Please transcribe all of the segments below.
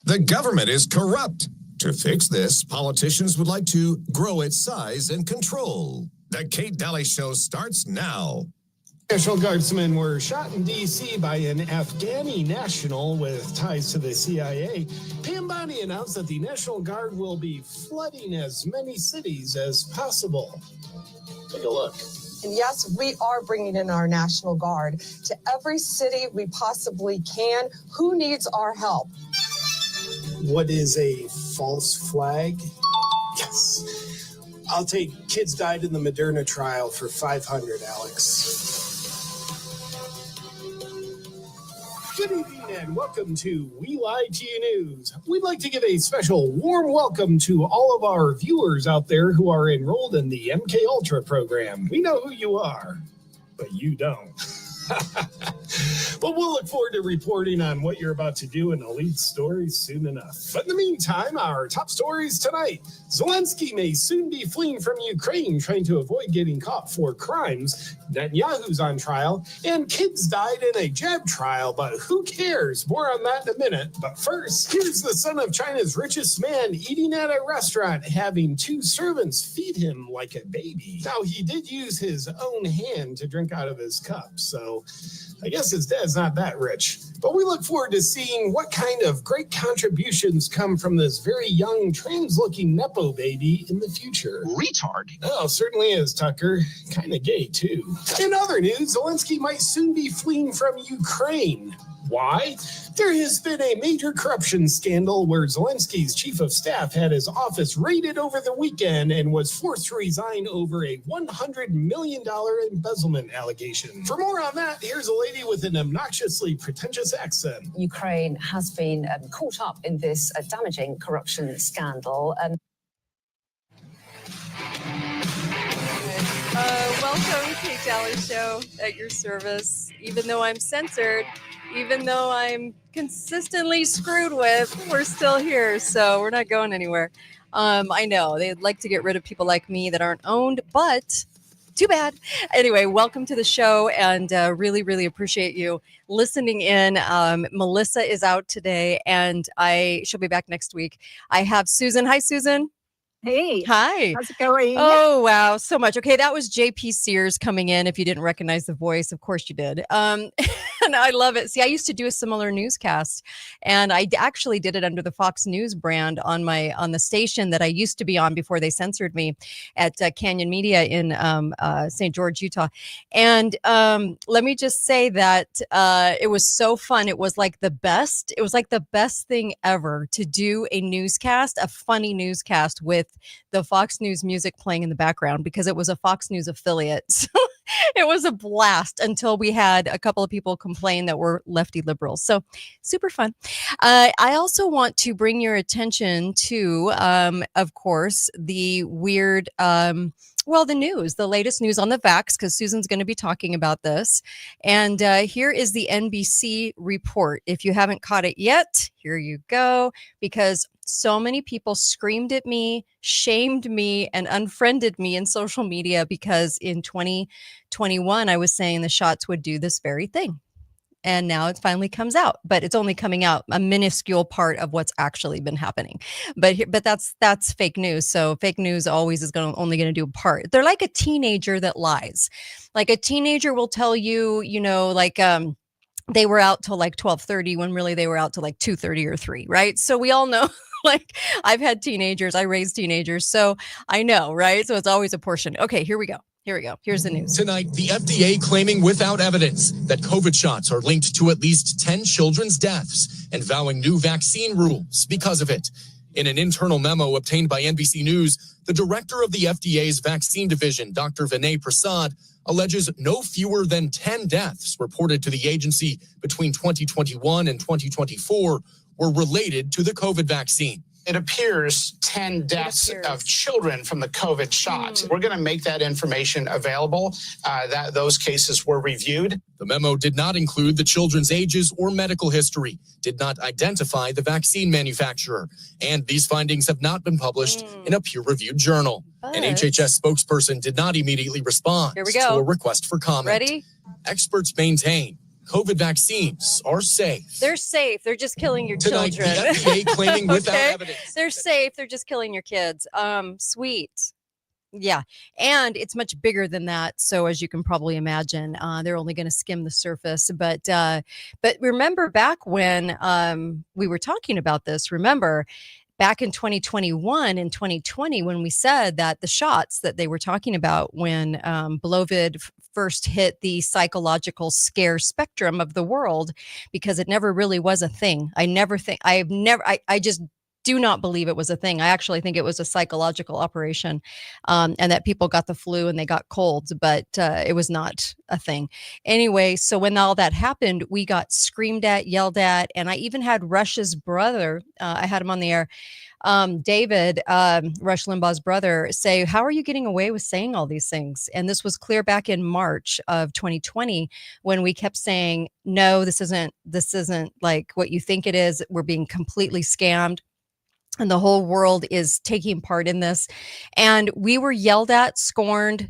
The government is corrupt. To fix this, politicians would like to grow its size and control. The Kate Daly Show starts now. National Guardsmen were shot in D.C. by an Afghani national with ties to the CIA. Pam Bondi announced that the National Guard will be flooding as many cities as possible. Take a look. And yes, we are bringing in our National Guard to every city we possibly can. Who needs our help? What is a false flag? Yes. I'll take kids died in the Moderna trial for $500, Alex. Good evening and welcome to We Lie to You News. We'd like to give a special warm welcome to all of our viewers out there who are enrolled in the MK Ultra program. We know who you are, but you don't. But we'll look forward to reporting on what you're about to do in the lead stories soon enough. But in the meantime, our top stories tonight. Zelensky may soon be fleeing from Ukraine, trying to avoid getting caught for crimes. Netanyahu's on trial, and kids died in a jab trial, but who cares? More on that in a minute. But first, here's the son of China's richest man eating at a restaurant, having two servants feed him like a baby. Now, he did use his own hand to drink out of his cup, so I guess his dad's not that rich. But we look forward to seeing what kind of great contributions come from this very young, trans-looking Nepo baby in the future. Retard. Oh, certainly is, Tucker. Kind of gay, too. In other news, Zelensky might soon be fleeing from Ukraine. Why? There has been a major corruption scandal where Zelensky's chief of staff had his office raided over the weekend and was forced to resign over a $100 million embezzlement allegation. For more on that, here's a lady with an obnoxiously pretentious accent. Ukraine has been caught up in this damaging corruption scandal. Welcome, Kate Daly Show, at your service. Even though I'm censored, even though I'm consistently screwed with, we're still here, so we're not going anywhere. I know they'd like to get rid of people like me that aren't owned, but too bad. Anyway, welcome to the show, and really, really appreciate you listening in. Melissa is out today, and she'll be back next week. I have Susan. Hi, Susan. Hey. Hi. How's it going? Oh, wow. So much. Okay. That was JP Sears coming in. If you didn't recognize the voice, of course you did. And I love it. See, I used to do a similar newscast, and I actually did it under the Fox News brand on the station that I used to be on before they censored me at Canyon Media in St. George, Utah. And let me just say that it was so fun. It was like the best. It was like the best thing ever to do a newscast, a funny newscast with the Fox News music playing in the background, because it was a Fox News affiliate. So it was a blast until we had a couple of people complain that we're lefty liberals. So super fun. I also want to bring your attention to, of course, the weird, the news, the latest news on the vax, because Susan's going to be talking about this. And here is the NBC report. If you haven't caught it yet, here you go, because so many people screamed at me, shamed me, and unfriended me in social media because in 2021, I was saying the shots would do this very thing. And now it finally comes out, but it's only coming out a minuscule part of what's actually been happening. But that's fake news. So fake news always is only going to do a part. They're like a teenager that lies. Like a teenager will tell you, they were out till like 12:30 when really they were out till like 2:30 or 3, right? So we all know, like I've had teenagers, I raised teenagers, so I know, right? So it's always a portion. Okay, here we go. Here's the news. Tonight, the FDA claiming without evidence that COVID shots are linked to at least 10 children's deaths and vowing new vaccine rules because of it. In an internal memo obtained by NBC News, the director of the FDA's vaccine division, Dr. Vinay Prasad, alleges no fewer than 10 deaths reported to the agency between 2021 and 2024 were related to the COVID vaccine. It appears 10 deaths of children from the COVID shot. We're going to make that information available. Those cases were reviewed. The memo did not include the children's ages or medical history, did not identify the vaccine manufacturer, and these findings have not been published in a peer-reviewed journal. An HHS spokesperson did not immediately respond to a request for comment. Ready? Experts maintain COVID vaccines are safe. They're safe. They're just killing your Tonight, children. the FDA claiming without Okay? evidence. They're safe. They're just killing your kids. Sweet. Yeah. And it's much bigger than that. So as you can probably imagine, they're only going to skim the surface. But remember back when we were talking about this, remember back in 2021 and 2020, when we said that the shots that they were talking about when Beloved first hit the psychological scare spectrum of the world, because it never really was a thing. I just do not believe it was a thing. I actually think it was a psychological operation, and that people got the flu and they got colds, but it was not a thing. Anyway, so when all that happened, we got screamed at, yelled at, and I even had Rush's brother, I had him on the air, David, Rush Limbaugh's brother, say, how are you getting away with saying all these things? And this was clear back in March of 2020 when we kept saying, no, this isn't like what you think it is. We're being completely scammed. And the whole world is taking part in this. And we were yelled at, scorned,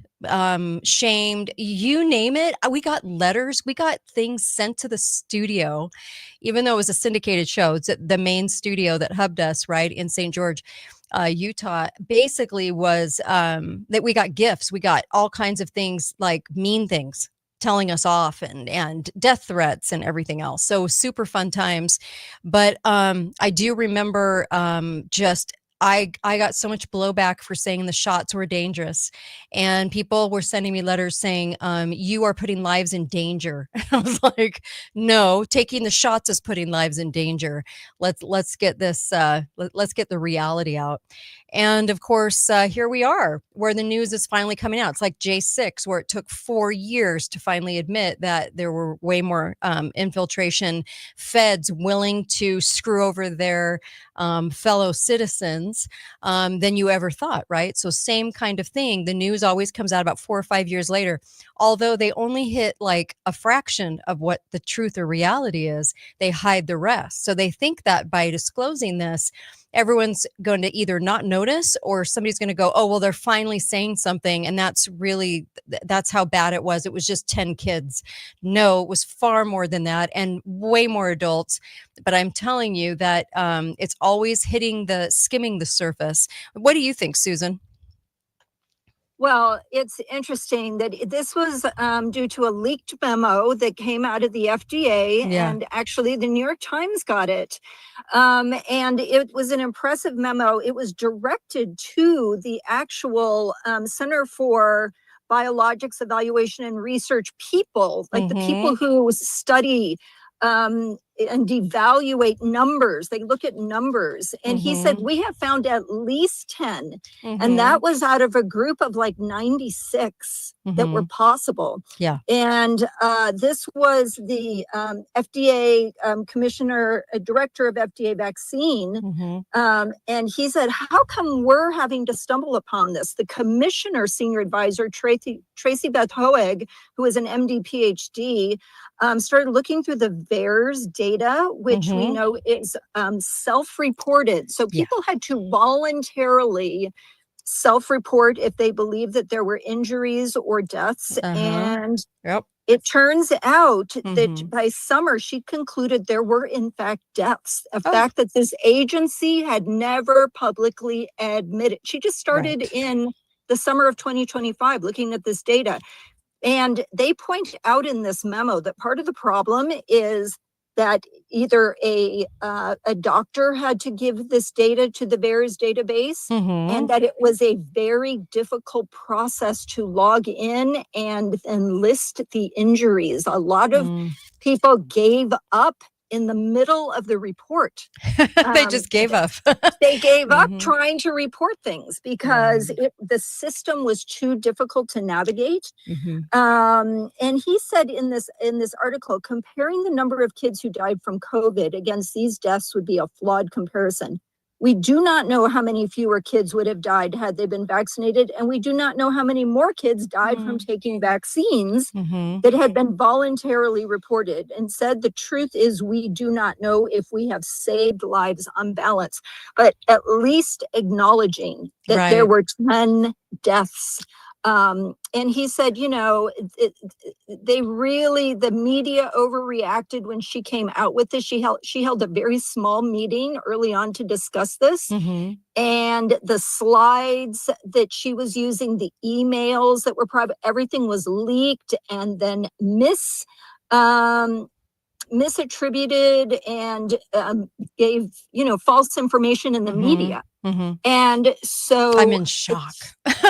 shamed, you name it. We got letters. We got things sent to the studio, even though it was a syndicated show. It's the main studio that hubbed us, right, in St. George, Utah, basically was that we got gifts. We got all kinds of things, like mean things, telling us off, and death threats and everything else. So super fun times. But I do remember I got so much blowback for saying the shots were dangerous, and people were sending me letters saying, you are putting lives in danger. I was like, no, taking the shots is putting lives in danger. Let's get this, let's get the reality out. And of course, here we are, where the news is finally coming out. It's like J6, where it took 4 years to finally admit that there were way more infiltration, feds willing to screw over their fellow citizens than you ever thought, right? So same kind of thing. The news always comes out about 4 or 5 years later, although they only hit like a fraction of what the truth or reality is. They hide the rest. So they think that by disclosing this, everyone's going to either not notice, or somebody's going to go, oh, well, they're finally saying something. And that's how bad it was. It was just 10 kids. No, it was far more than that, and way more adults. But I'm telling you that it's always skimming the surface. What do you think, Susan? Well, it's interesting that this was due to a leaked memo that came out of the FDA, and actually the New York Times got it. And it was an impressive memo. It was directed to the actual Center for Biologics Evaluation and Research people, like the people who study and evaluate numbers. They look at numbers. And he said, we have found at least 10. And that was out of a group of like 96 that were possible. Yeah. And this was the FDA commissioner, director of FDA vaccine. And he said, how come we're having to stumble upon this? The commissioner, senior advisor, Tracy Beth Hoeg, who is an MD PhD, started looking through the VAERS data, which we know is self-reported. So people had to voluntarily self-report if they believed that there were injuries or deaths. And it turns out that by summer, she concluded there were, in fact, deaths. A fact that this agency had never publicly admitted. She just started in the summer of 2025 looking at this data. And they point out in this memo that part of the problem is that either a doctor had to give this data to the VAERS database, and that it was a very difficult process to log in and list the injuries. A lot of people gave up in the middle of the report. They just gave up. They gave up trying to report things because the system was too difficult to navigate. And he said in this article, comparing the number of kids who died from COVID against these deaths would be a flawed comparison. We do not know how many fewer kids would have died had they been vaccinated, and we do not know how many more kids died from taking vaccines that had been voluntarily reported. And said the truth is we do not know if we have saved lives on balance, but at least acknowledging that there were 10 deaths And he said, you know, the media overreacted when she came out with this. She held a very small meeting early on to discuss this. Mm-hmm. And the slides that she was using, the emails that were private, everything was leaked and then misattributed and gave, you know, false information in the media. Mm-hmm. And so I'm in shock.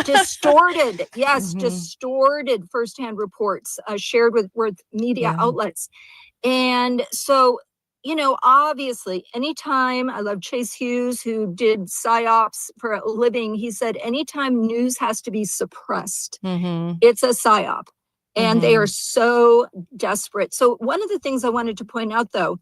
Distorted, yes, Mhm. distorted firsthand reports shared with media Yeah. outlets. And so, you know, obviously, anytime, I love Chase Hughes, who did PSYOPs for a living. He said, anytime news has to be suppressed, Mm-hmm. it's a PSYOP. And they Mhm. are so desperate. So one of the things I wanted to point out, though,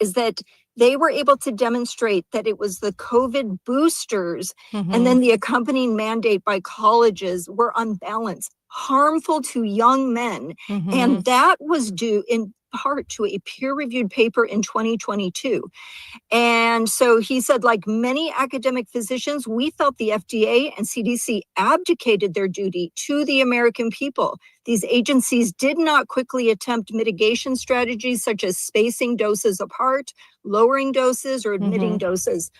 is that they were able to demonstrate that it was the COVID boosters Mm-hmm. and then the accompanying mandate by colleges were on balance harmful to young men. Mm-hmm. And that was due in part to a peer-reviewed paper in 2022. And so he said, like many academic physicians, we felt the FDA and CDC abdicated their duty to the American people. These agencies did not quickly attempt mitigation strategies such as spacing doses apart, lowering doses, or admitting doses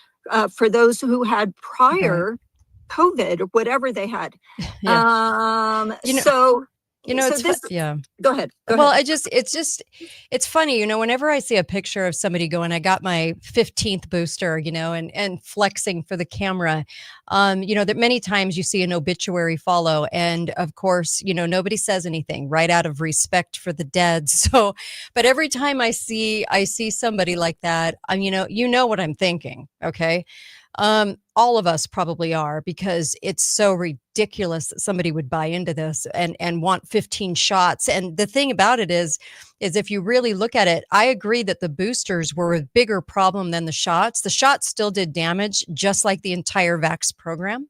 for those who had prior COVID or whatever they had. Yeah. Yeah. Go ahead. Well, it's funny, you know, whenever I see a picture of somebody going, I got my 15th booster, you know, and flexing for the camera, you know, that many times you see an obituary follow. And of course, you know, nobody says anything right out of respect for the dead. So, but every time I see somebody like that, you know what I'm thinking. Okay. All of us probably are, because it's so ridiculous that somebody would buy into this and want 15 shots. And the thing about it is if you really look at it, I agree that the boosters were a bigger problem than the shots. The shots still did damage, just like the entire vax program.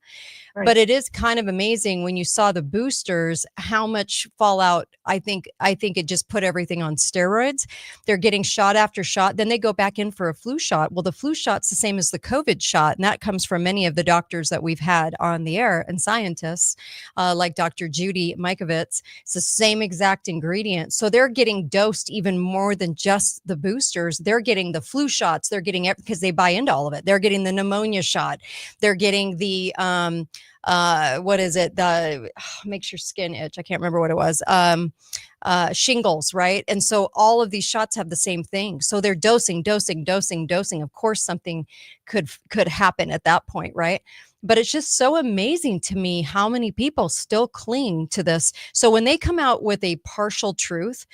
Right. But it is kind of amazing when you saw the boosters, how much fallout. I think it just put everything on steroids. They're getting shot after shot. Then they go back in for a flu shot. Well, the flu shot's the same as the COVID shot. And that comes from many of the doctors that we've had on the air and scientists like Dr. Judy Mikovits. It's the same exact ingredient. So they're getting dosed even more than just the boosters. They're getting the flu shots. They're getting it because they buy into all of it. They're getting the pneumonia shot. They're getting the what is it? Makes your skin itch. I can't remember what it was. Shingles, right? And so all of these shots have the same thing. So they're dosing. Of course, something could happen at that point, right? But it's just so amazing to me how many people still cling to this. So when they come out with a partial truth,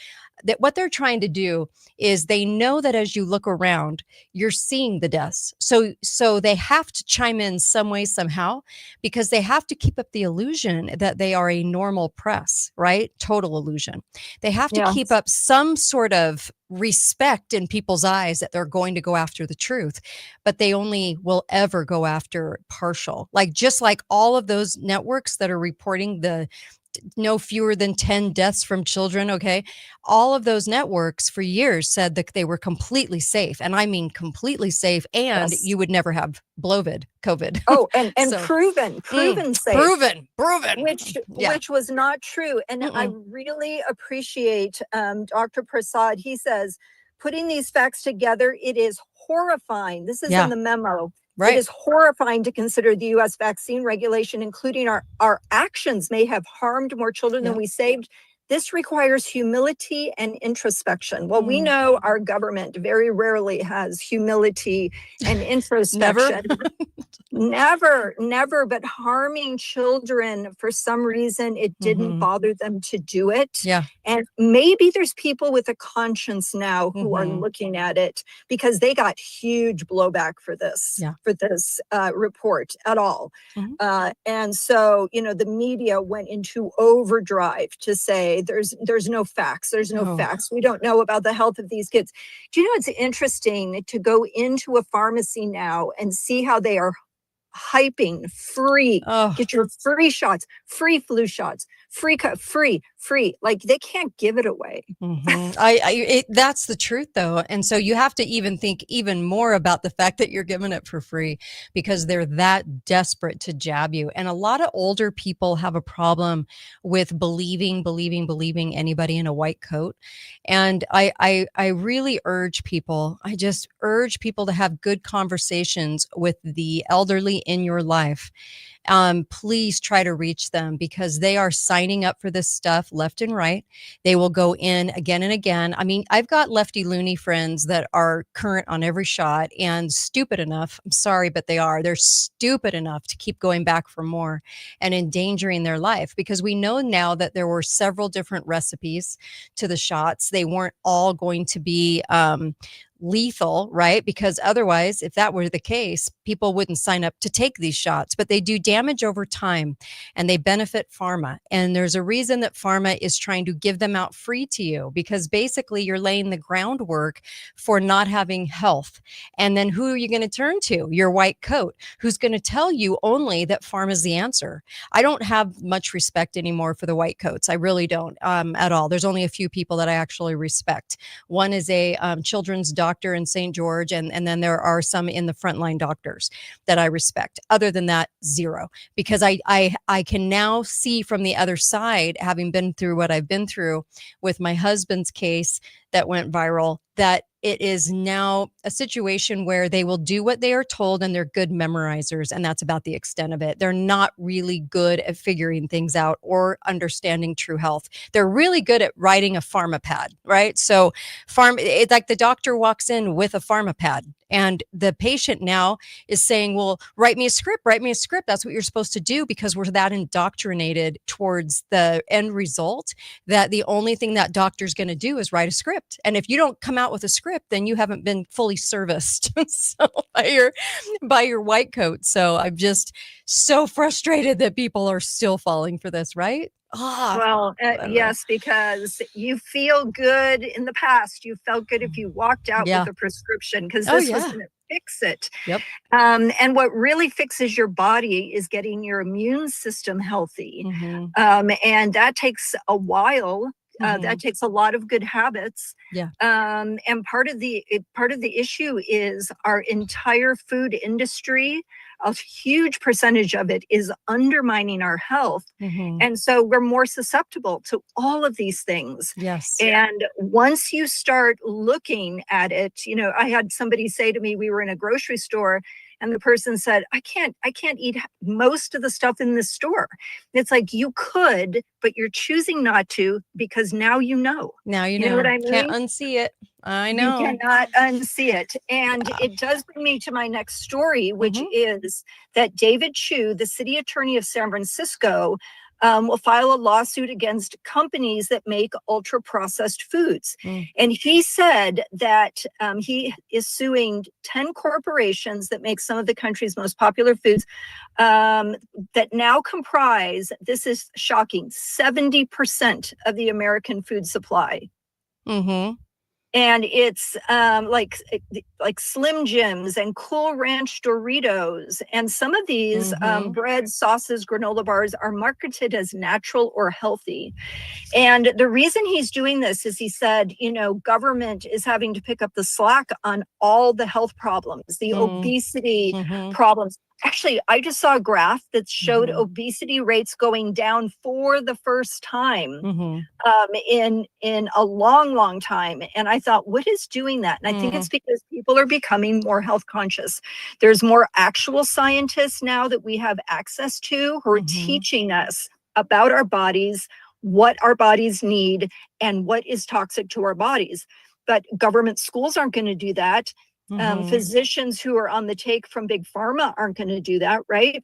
that what they're trying to do is they know that as you look around, you're seeing the deaths. So they have to chime in some way, somehow, because they have to keep up the illusion that they are a normal press, right? Total illusion. They have to keep up some sort of respect in people's eyes that they're going to go after the truth, but they only will ever go after partial. Like, just like all of those networks that are reporting the no fewer than 10 deaths from children. Okay. All of those networks for years said that they were completely safe. And I mean, completely safe. And you would never have COVID. Oh, and so, proven safe. Proven. Which was not true. And I really appreciate Dr. Prasad. He says, putting these facts together, it is horrifying. This is in the memo. Right. It is horrifying to consider the U.S. vaccine regulation, including our actions, may have harmed more children than we saved. This requires humility and introspection. Well, we know our government very rarely has humility and introspection. Never, but harming children, for some reason, it didn't bother them to do it. Yeah. And maybe there's people with a conscience now who are looking at it, because they got huge blowback for this report at all. And so, you know, the media went into overdrive to say there's no facts. There's no facts. We don't know about the health of these kids. Do you know, it's interesting to go into a pharmacy now and see how they are hyping free, get your free shots, free flu shots, free. Like they can't give it away. That's the truth though. And so you have to even think even more about the fact that you're giving it for free because they're that desperate to jab you. And a lot of older people have a problem with believing anybody in a white coat. And I really I just urge people to have good conversations with the elderly in your life. Please try to reach them because they are signing up for this stuff left and right. They will go in again and again. I mean, I've got lefty loony friends that are current on every shot and stupid enough. I'm sorry, but they're stupid enough to keep going back for more and endangering their life because we know now that there were several different recipes to the shots. They weren't all going to be, lethal, right? Because otherwise, if that were the case, people wouldn't sign up to take these shots, but they do damage over time and they benefit pharma. And there's a reason that pharma is trying to give them out free to you because basically you're laying the groundwork for not having health. And then who are you going to turn to? Your white coat, who's going to tell you only that pharma is the answer. I don't have much respect anymore for the white coats. I really don't at all. There's only a few people that I actually respect. One is a children's doctor in St. George, and then there are some in the frontline doctors that I respect. Other than that, zero. Because I can now see from the other side, having been through what I've been through with my husband's case that went viral, that it is now a situation where they will do what they are told and they're good memorizers. And that's about the extent of it. They're not really good at figuring things out or understanding true health. They're really good at writing a pharmapad, right? So it's like the doctor walks in with a pharmapad and the patient now is saying, well, write me a script. That's what you're supposed to do because we're that indoctrinated towards the end result that the only thing that doctor's going to do is write a script. And if you don't come out with a script, then you haven't been fully serviced so by your white coat. So I'm just so frustrated that people are still falling for this, right? Yes, because you feel good in the past. You felt good if you walked out with a prescription because this was going to fix it. Yep. And what really fixes your body is getting your immune system healthy. And that takes a while. That takes a lot of good habits. Yeah. And part of the issue is our entire food industry. A huge percentage of it is undermining our health. And so we're more susceptible to all of these things. Yes. And once you start looking at it, I had somebody say to me, we were in a grocery store and the person said, I can't eat most of the stuff in this store. It's like you could, but you're choosing not to because now you know. Now you know what I mean? Can't unsee it. I know. You cannot unsee it. And it does bring me to my next story, which is that David Chu, the city attorney of San Francisco, will file a lawsuit against companies that make ultra processed foods. And he said that he is suing 10 corporations that make some of the country's most popular foods that now comprise, this is shocking, 70% of the American food supply. And it's like Slim Jims and Cool Ranch Doritos. And some of these breads, sauces, granola bars are marketed as natural or healthy. And the reason he's doing this is he said, government is having to pick up the slack on all the health problems, the obesity problems. Actually, I just saw a graph that showed obesity rates going down for the first time in a long time. And I thought, what is doing that? And I think it's because people are becoming more health conscious. There's more actual scientists now that we have access to who are teaching us about our bodies, what our bodies need, and what is toxic to our bodies. But government schools aren't going to do that. Physicians who are on the take from big pharma aren't going to do that, right?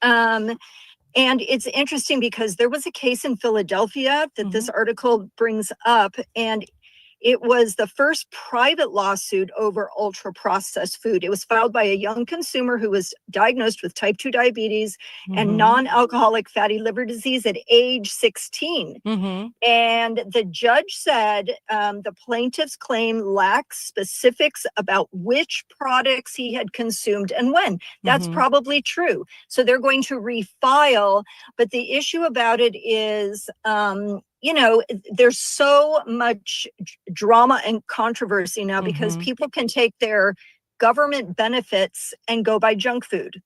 And it's interesting because there was a case in Philadelphia that this article brings up, and It was the first private lawsuit over ultra processed food. It was filed by a young consumer who was diagnosed with type 2 diabetes and non-alcoholic fatty liver disease at age 16. And the judge said the plaintiff's claim lacks specifics about which products he had consumed and when. That's probably true. So they're going to refile. But the issue about it is, there's so much drama and controversy now because people can take their government benefits and go buy junk food,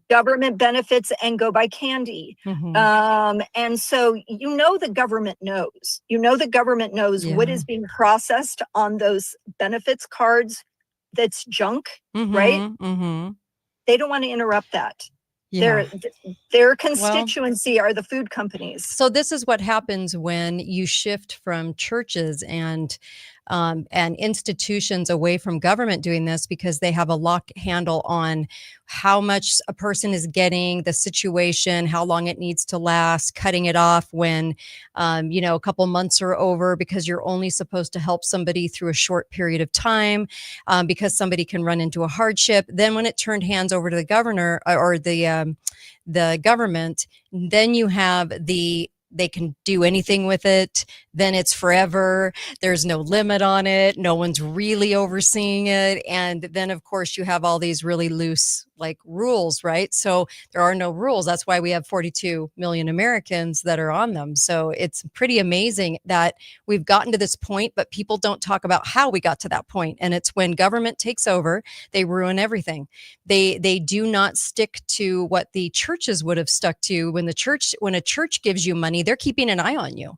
government benefits and go buy candy. And so, the government knows, the government knows what is being processed on those benefits cards that's junk, right? They don't want to interrupt that. Their constituency are the food companies. So this is what happens when you shift from churches and institutions away from government doing this, because they have a lock handle on how much a person is getting, the situation, how long it needs to last, cutting it off when, a couple months are over, because you're only supposed to help somebody through a short period of time, because somebody can run into a hardship. Then when it turned hands over to the governor or the government, then you have they can do anything with it. Then it's forever. There's no limit on it. No one's really overseeing it. And then, of course, you have all these really loose rules, right? So there are no rules. That's why we have 42 million Americans that are on them. So it's pretty amazing that we've gotten to this point, but people don't talk about how we got to that point. And it's when government takes over, they ruin everything. They do not stick to what the churches would have stuck to. When a church gives you money, they're keeping an eye on you.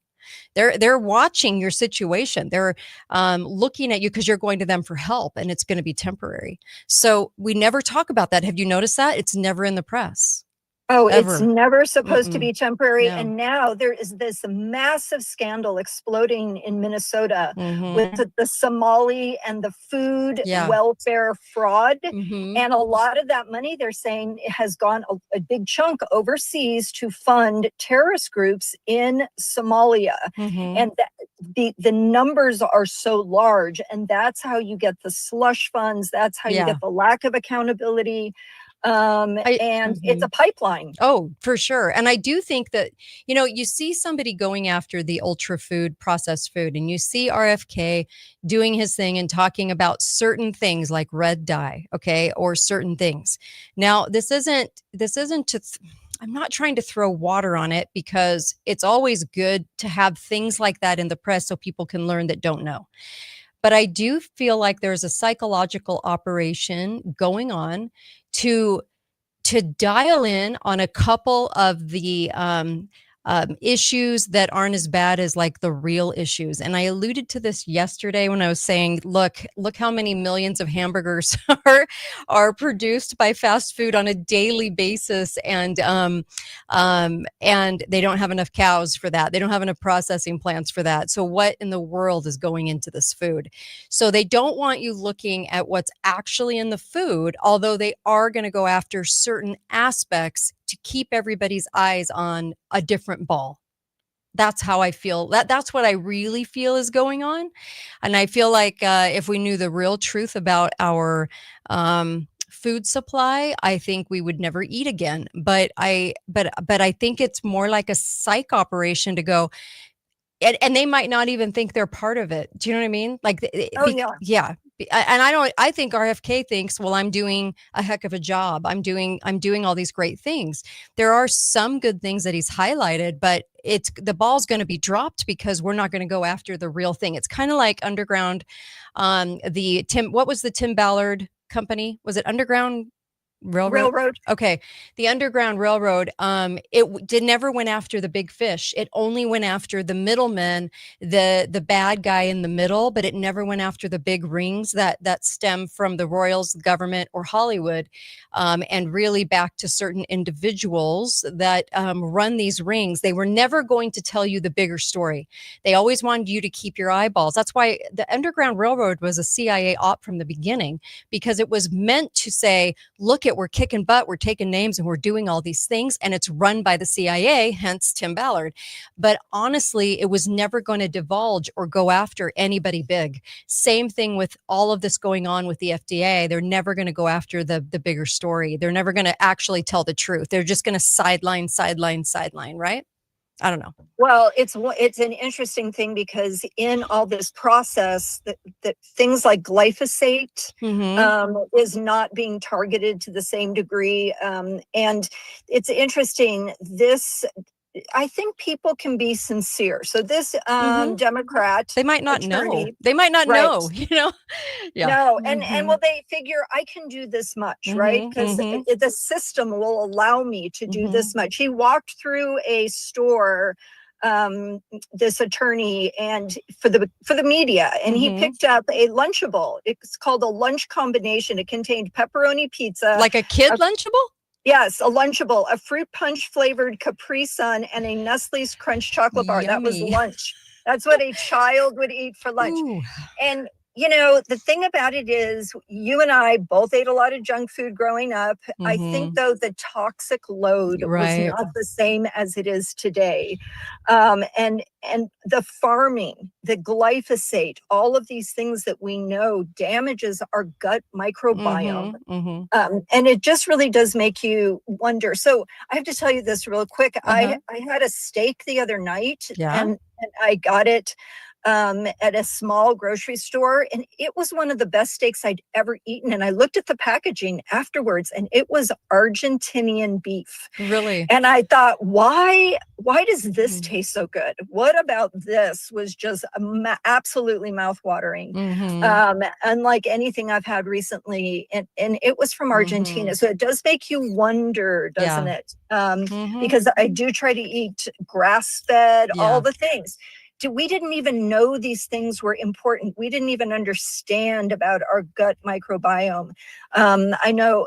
They're watching your situation. They're looking at you because you're going to them for help, and it's going to be temporary. So we never talk about that. Have you noticed that? It's never in the press. Oh, Ever. It's never supposed to be temporary. No. And now there is this massive scandal exploding in Minnesota with the Somali and the food welfare fraud. And a lot of that money, they're saying, it has gone a big chunk overseas to fund terrorist groups in Somalia. And the numbers are so large. And that's how you get the slush funds. That's how you get the lack of accountability. It's a pipeline. Oh, for sure. And I do think that, you see somebody going after the ultra food, processed food, and you see RFK doing his thing and talking about certain things like red dye, okay, or certain things. Now, I'm not trying to throw water on it, because it's always good to have things like that in the press so people can learn that don't know. But I do feel like there's a psychological operation going on to dial in on a couple of the issues that aren't as bad as the real issues. And I alluded to this yesterday when I was saying, look how many millions of hamburgers are produced by fast food on a daily basis. And they don't have enough cows for that. They don't have enough processing plants for that. So what in the world is going into this food? So they don't want you looking at what's actually in the food, although they are going to go after certain aspects to keep everybody's eyes on a different ball. That's how I feel. That's what I really feel is going on. And I feel like if we knew the real truth about our food supply, I think we would never eat again. But I think it's more like a psych operation to go, and they might not even think they're part of it. Do you know what I mean? Yeah. And I think RFK thinks, well, I'm doing a heck of a job. I'm doing all these great things. There are some good things that he's highlighted, but the ball's going to be dropped because we're not going to go after the real thing. It's kind of like Underground. What was the Tim Ballard company? Was it Underground Railroad? Okay. The Underground Railroad, never went after the big fish. It only went after the middlemen, the bad guy in the middle, but it never went after the big rings that stem from the royals, the government, or Hollywood, and really back to certain individuals that run these rings. They were never going to tell you the bigger story. They always wanted you to keep your eyeballs. That's why the Underground Railroad was a CIA op from the beginning, because it was meant to say, look at we're kicking butt, we're taking names, and we're doing all these things, and it's run by the CIA, hence Tim Ballard. But honestly, it was never going to divulge or go after anybody big. Same thing with all of this going on with the FDA. They're never going to go after the bigger story. They're never going to actually tell the truth. They're just going to sideline, right? I don't know. Well, it's an interesting thing because in all this process, that things like glyphosate is not being targeted to the same degree, and it's interesting. I think people can be sincere. So this Democrat, they might not attorney, know. They might not know. Yeah. No, and well, they figure I can do this much, right? Because the system will allow me to do this much. He walked through a store, this attorney, and for the media, and he picked up a Lunchable. It's called a lunch combination. It contained pepperoni pizza, like a kid Lunchable. Yes, a Lunchable, a fruit punch flavored Capri Sun, and a Nestle's Crunch chocolate bar. That was lunch. That's what a child would eat for lunch. Ooh. And the thing about it is, you and I both ate a lot of junk food growing up. I think, though, the toxic load was not the same as it is today. And the farming, the glyphosate, all of these things that we know damages our gut microbiome. And it just really does make you wonder. So I have to tell you this real quick. I had a steak the other night, and I got it at a small grocery store, and it was one of the best steaks I'd ever eaten. And I looked at the packaging afterwards, and it was Argentinian beef. Really? And I thought, why does this taste so good? What about this was just absolutely mouthwatering, unlike anything I've had recently. And it was from Argentina. So it does make you wonder, doesn't it? Because I do try to eat grass-fed, all the things. We didn't even know these things were important. We didn't even understand about our gut microbiome. I know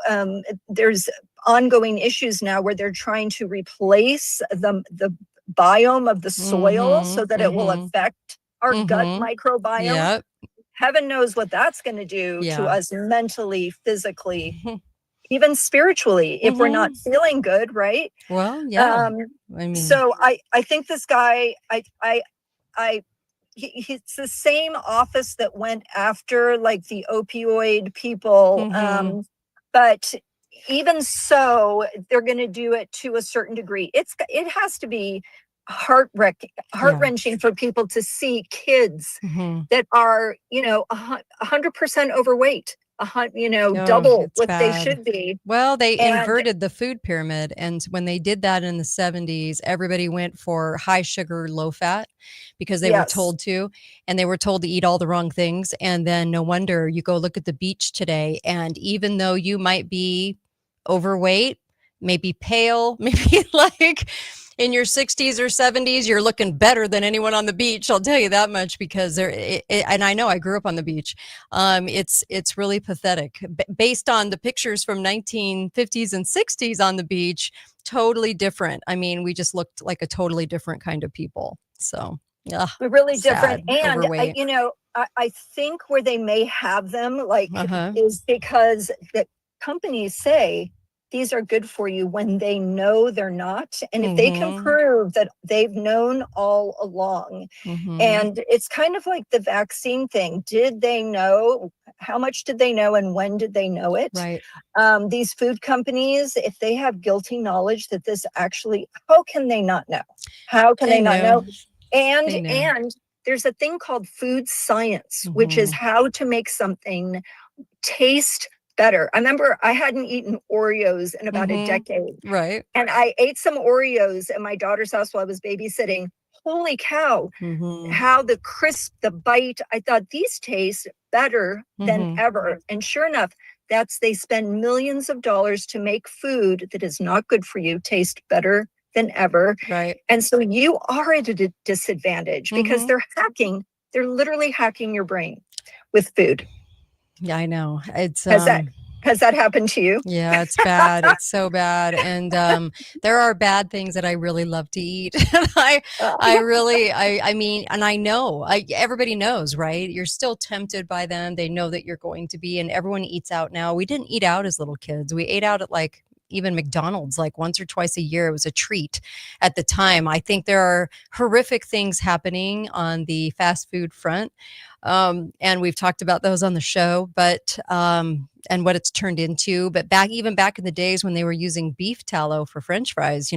there's ongoing issues now where they're trying to replace the biome of the soil so that it will affect our gut microbiome. Yep. Heaven knows what that's going to do to us mentally, physically, even spiritually, if we're not feeling good, right? Well, yeah. So I think this guy, it's the same office that went after like the opioid people. But even so, they're going to do it to a certain degree. It has to be heart-wrenching for people to see kids that are, 100% overweight. Double what they should be. Well, they inverted the food pyramid. And when they did that in the 70s, everybody went for high sugar, low fat because they were told to, and they were told to eat all the wrong things. And then no wonder you go look at the beach today. And even though you might be overweight, maybe pale, maybe like in your 60s or 70s, you're looking better than anyone on the beach. I'll tell you that much, because and I know I grew up on the beach. It's really pathetic. Based on the pictures from 1950s and 60s on the beach, totally different. I mean, we just looked like a totally different kind of people. So, yeah, really different. And I think where they may have them is because the companies say these are good for you when they know they're not. And if they can prove that they've known all along, and it's kind of like the vaccine thing. Did they know? How much did they know? And when did they know it? Right. These food companies, if they have guilty knowledge that this actually, how can they not know? How can they not know? And there's a thing called food science, which is how to make something taste better. I remember I hadn't eaten Oreos in about a decade. Right. And I ate some Oreos at my daughter's house while I was babysitting. Holy cow, how the crisp, the bite, I thought these taste better than ever. And sure enough, they spend millions of dollars to make food that is not good for you taste better than ever. Right. And so you are at a disadvantage because they're literally hacking your brain with food. Yeah, I know. It's Has that happened to you? Yeah, it's bad. It's so bad. And there are bad things that I really love to eat. And I mean, and I know, everybody knows, right? You're still tempted by them. They know that you're going to be, and everyone eats out now. We didn't eat out as little kids. We ate out at like even McDonald's like once or twice a year. It was a treat at the time. I think there are horrific things happening on the fast food front. And we've talked about those on the show, but and what it's turned into. But even back in the days when they were using beef tallow for French fries,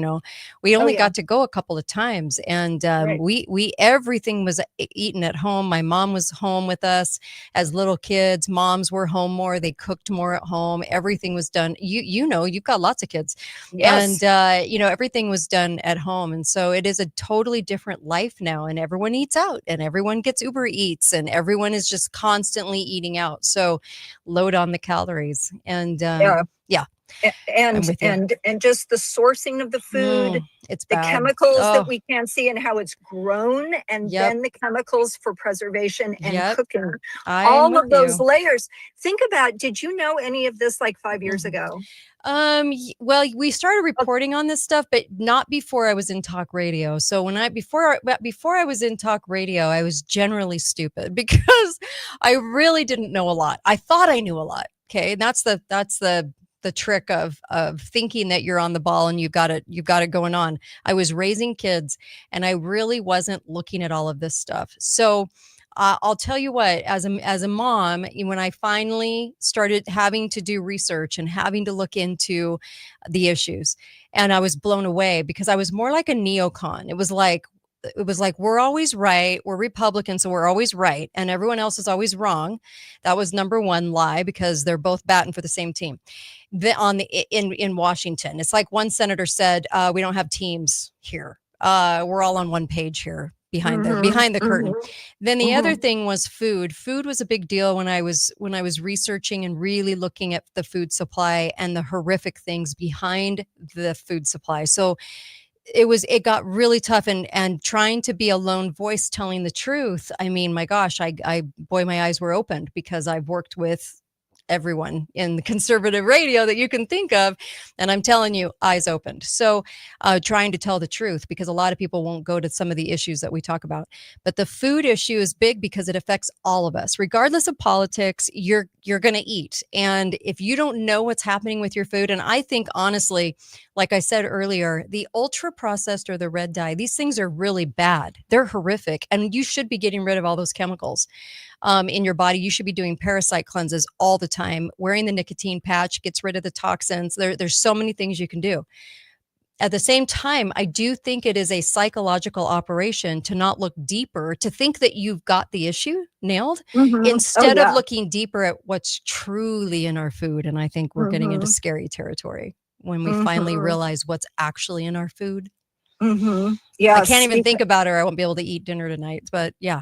we only got to go a couple of times, and we everything was eaten at home. My mom was home with us as little kids. Moms were home more. They cooked more at home. Everything was done. You've got lots of kids, Yes. and everything was done at home. And so it is a totally different life now, and everyone eats out, and everyone gets Uber Eats, and everyone is just constantly eating out. So load on the calories. And and just the sourcing of the food, it's the bad. chemicals that we can't see and how it's grown, and then the chemicals for preservation and cooking. All of those layers. Think about, did you know any of this like 5 years ago? Well, we started reporting on this stuff, but not before I was in talk radio. So before I was in talk radio, I was generally stupid because I really didn't know a lot. I thought I knew a lot. Okay. And that's the trick of thinking that you're on the ball and you've got it going on. I was raising kids and I really wasn't looking at all of this stuff. So I'll tell you what, as a mom, when I finally started having to do research and having to look into the issues, and I was blown away because I was more like a neocon. It was like, we're always right. We're Republicans, so we're always right. And everyone else is always wrong. That was number one lie, because they're both batting for the same team. In Washington, it's like one senator said, we don't have teams here. We're all on one page here. Behind the curtain. Then the other thing was food. Food was a big deal when I was researching and really looking at the food supply and the horrific things behind the food supply. So it got really tough, and trying to be a lone voice telling the truth. I mean, my gosh, my eyes were opened because I've worked with everyone in the conservative radio that you can think of. And I'm telling you, eyes opened. So trying to tell the truth, because a lot of people won't go to some of the issues that we talk about. But the food issue is big because it affects all of us. Regardless of politics, you're going to eat. And if you don't know what's happening with your food, and I think honestly, like I said earlier, the ultra processed or the red dye, these things are really bad. They're horrific. And you should be getting rid of all those chemicals in your body. You should be doing parasite cleanses all the time. Wearing the nicotine patch gets rid of the toxins. There's so many things you can do. At the same time, I do think it is a psychological operation to not look deeper, to think that you've got the issue nailed instead of looking deeper at what's truly in our food. And I think we're getting into scary territory when we finally realize what's actually in our food. Yeah, I can't even think about it, or I won't be able to eat dinner tonight. But yeah.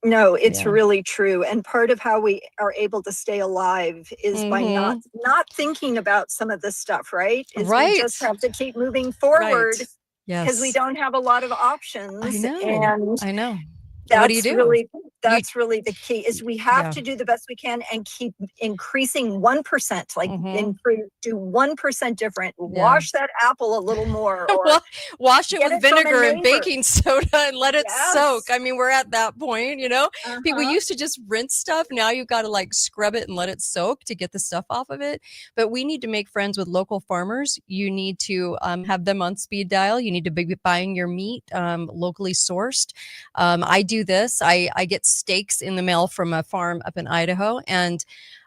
No, it's really true. And part of how we are able to stay alive is by not thinking about some of this stuff, right? We just have to keep moving forward because we don't have a lot of options. I know. That's what do you do? Really the key is we have to do the best we can and keep increasing 1%, like do 1% different. Wash that apple a little more, or wash it with vinegar and baking soda and let it soak. I mean, we're at that point, People used to just rinse stuff. Now you've got to like scrub it and let it soak to get the stuff off of it. But we need to make friends with local farmers. You need to have them on speed dial. You need to be buying your meat locally sourced. I do this. I get steaks in the mail from a farm up in Idaho, and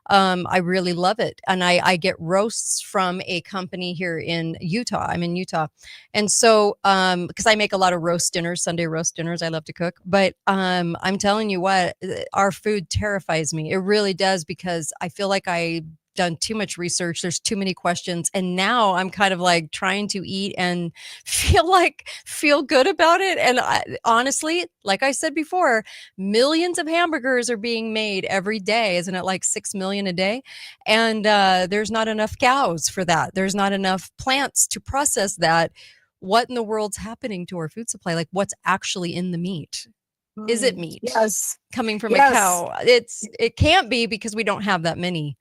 I really love it. And I get roasts from a company here in Utah. I'm in Utah. And so, because I make a lot of roast dinners, Sunday roast dinners, I love to cook. But I'm telling you what, our food terrifies me. It really does, because I feel like I've done too much research. There's too many questions. And now I'm kind of like trying to eat and feel good about it. And honestly, like I said before, millions of hamburgers are being made every day. Isn't it like 6 million a day? And there's not enough cows for that. There's not enough plants to process that. What in the world's happening to our food supply? Like, what's actually in the meat? Is it meat? Yes. Coming from a cow? It can't be, because we don't have that many.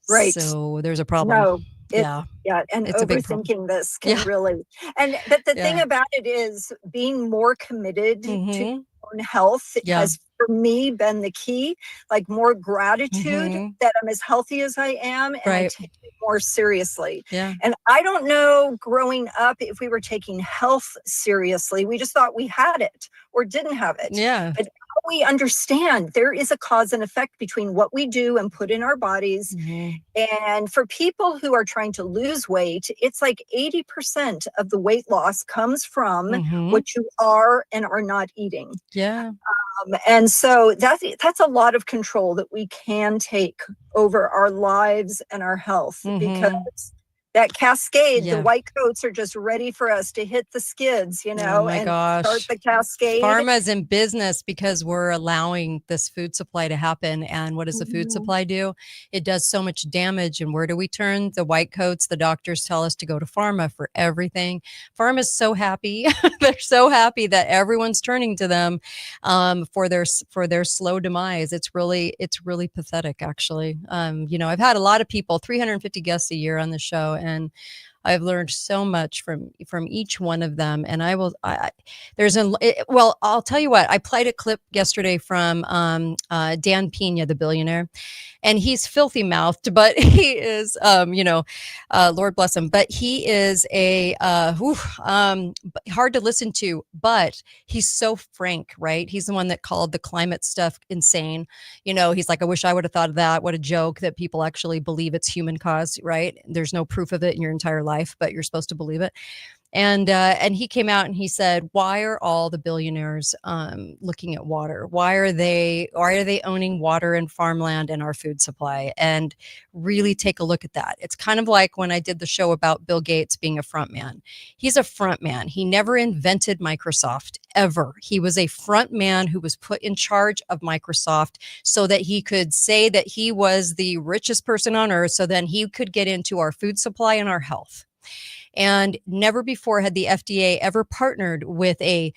Right. So there's a problem. No, Yeah. yeah, and It's a big problem. overthinking this can Yeah. really, but the thing Yeah. about it is being more committed to Mhm. your own health Yeah. has, for me, been the key. Like more gratitude Mhm. that I'm as healthy as I am, and I Right. take it more seriously. Yeah. And I don't know growing up if we were taking health seriously. We just thought we had it or didn't have it. Yeah. But now we understand there is a cause and effect between what we do and put in our bodies. Mhm. And for people who are trying to lose weight, it's like 80% of the weight loss comes from Mhm. what you are and are not eating. Yeah. And so that's a lot of control that we can take over our lives and our health, Mhm. because that cascade, Yeah. the white coats are just ready for us to hit the skids, Oh my and start gosh. the cascade. Pharma's in business because we're allowing this food supply to happen. And what does the food Mhm. supply do? It does so much damage. And where do we turn? The white coats. The doctors tell us to go to pharma for everything. Pharma's so happy. They're so happy that everyone's turning to them for their slow demise. It's really pathetic, actually. I've had a lot of people, 350 guests a year on the show, and I've learned so much from each one of them. And I'll tell you what, I played a clip yesterday from Dan Pena, the billionaire, and he's filthy mouthed, but he is, Lord bless him, but he is hard to listen to, but he's so frank, right? He's the one that called the climate stuff insane. He's like, I wish I would have thought of that. What a joke that people actually believe it's human caused, right? There's no proof of it in your entire life, but you're supposed to believe it. And he came out and he said, why are all the billionaires looking at water? Why are they owning water and farmland and our food supply? And really take a look at that. It's kind of like when I did the show about Bill Gates being a front man. He's a front man. He never invented Microsoft ever. He was a front man who was put in charge of Microsoft so that he could say that he was the richest person on earth, so then he could get into our food supply and our health. And never before had the FDA ever partnered with a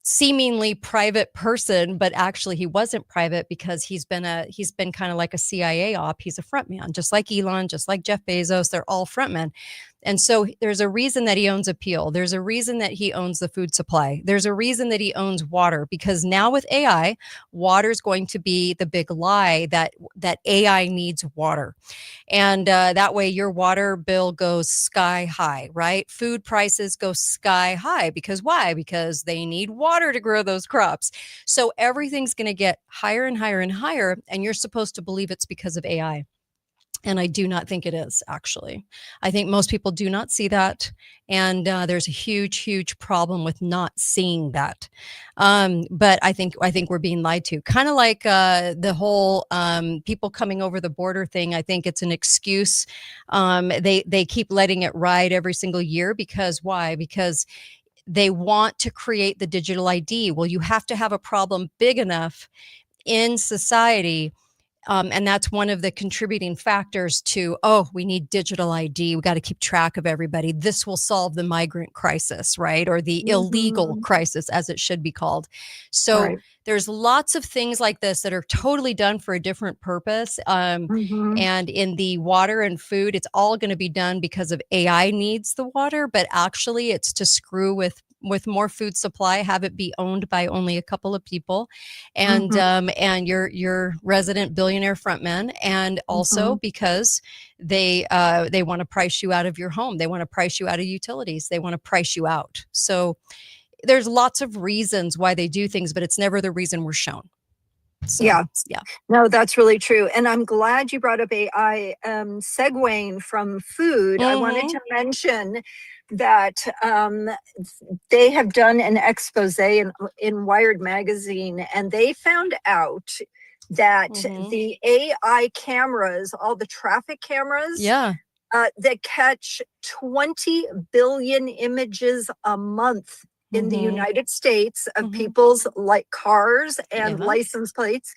seemingly private person, but actually he wasn't private because he's been kind of like a CIA op. He's a front man, just like Elon, just like Jeff Bezos. They're all front men. And so there's a reason that he owns Appeal. There's a reason that he owns the food supply. There's a reason that he owns water, because now with AI, water is going to be the big lie that AI needs water. And that way your water bill goes sky high, right? Food prices go sky high because why? Because they need water to grow those crops. So everything's going to get higher and higher and higher. And you're supposed to believe it's because of AI. And I do not think it is, actually. I think most people do not see that. And there's a huge, huge problem with not seeing that. But I think we're being lied to. Kind of like the whole people coming over the border thing. I think it's an excuse. They keep letting it ride every single year because why? Because they want to create the digital ID. Well, you have to have a problem big enough in society. And that's one of the contributing factors to, we need digital ID. We got to keep track of everybody. This will solve the migrant crisis, right? Or the illegal crisis, as it should be called. So there's lots of things like this that are totally done for a different purpose. And in the water and food, it's all going to be done because of AI needs the water, but actually it's to screw with more food supply, have it be owned by only a couple of people, and your resident billionaire frontmen, and also because they want to price you out of your home, they want to price you out of utilities, they want to price you out. So there's lots of reasons why they do things, but it's never the reason we're shown. So, yeah. No, that's really true. And I'm glad you brought up AI. Segueing from food, I wanted to mention that they have done an expose in Wired magazine, and they found out that the AI cameras, all the traffic cameras, that catch 20 billion images a month in the United States of people's cars and license plates.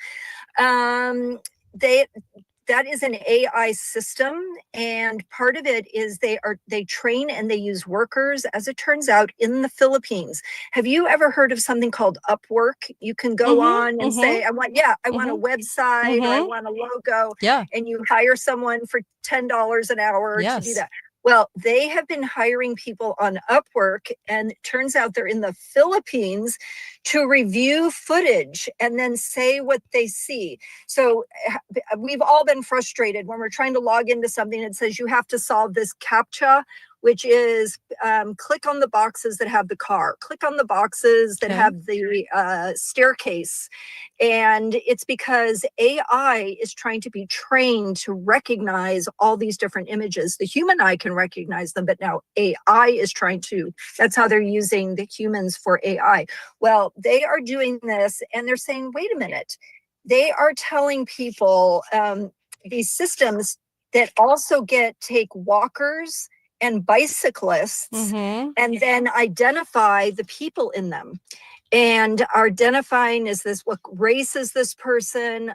that is an AI system, and part of it is they train and they use workers, as it turns out, in the Philippines. Have you ever heard of something called Upwork? You can go on and say, I want a website, or I want a logo, and you hire someone for $10 an hour to do that. Well, they have been hiring people on Upwork, and it turns out they're in the Philippines to review footage and then say what they see. So we've all been frustrated when we're trying to log into something that says you have to solve this CAPTCHA, which is click on the boxes that have the car, click on the boxes that have the staircase. And it's because AI is trying to be trained to recognize all these different images. The human eye can recognize them, but now AI is trying to, that's how they're using the humans for AI. Well, they are doing this, and they're saying, wait a minute, they are telling people these systems that also take walkers and bicyclists and then identify the people in them, and are identifying, is this, what race is this person?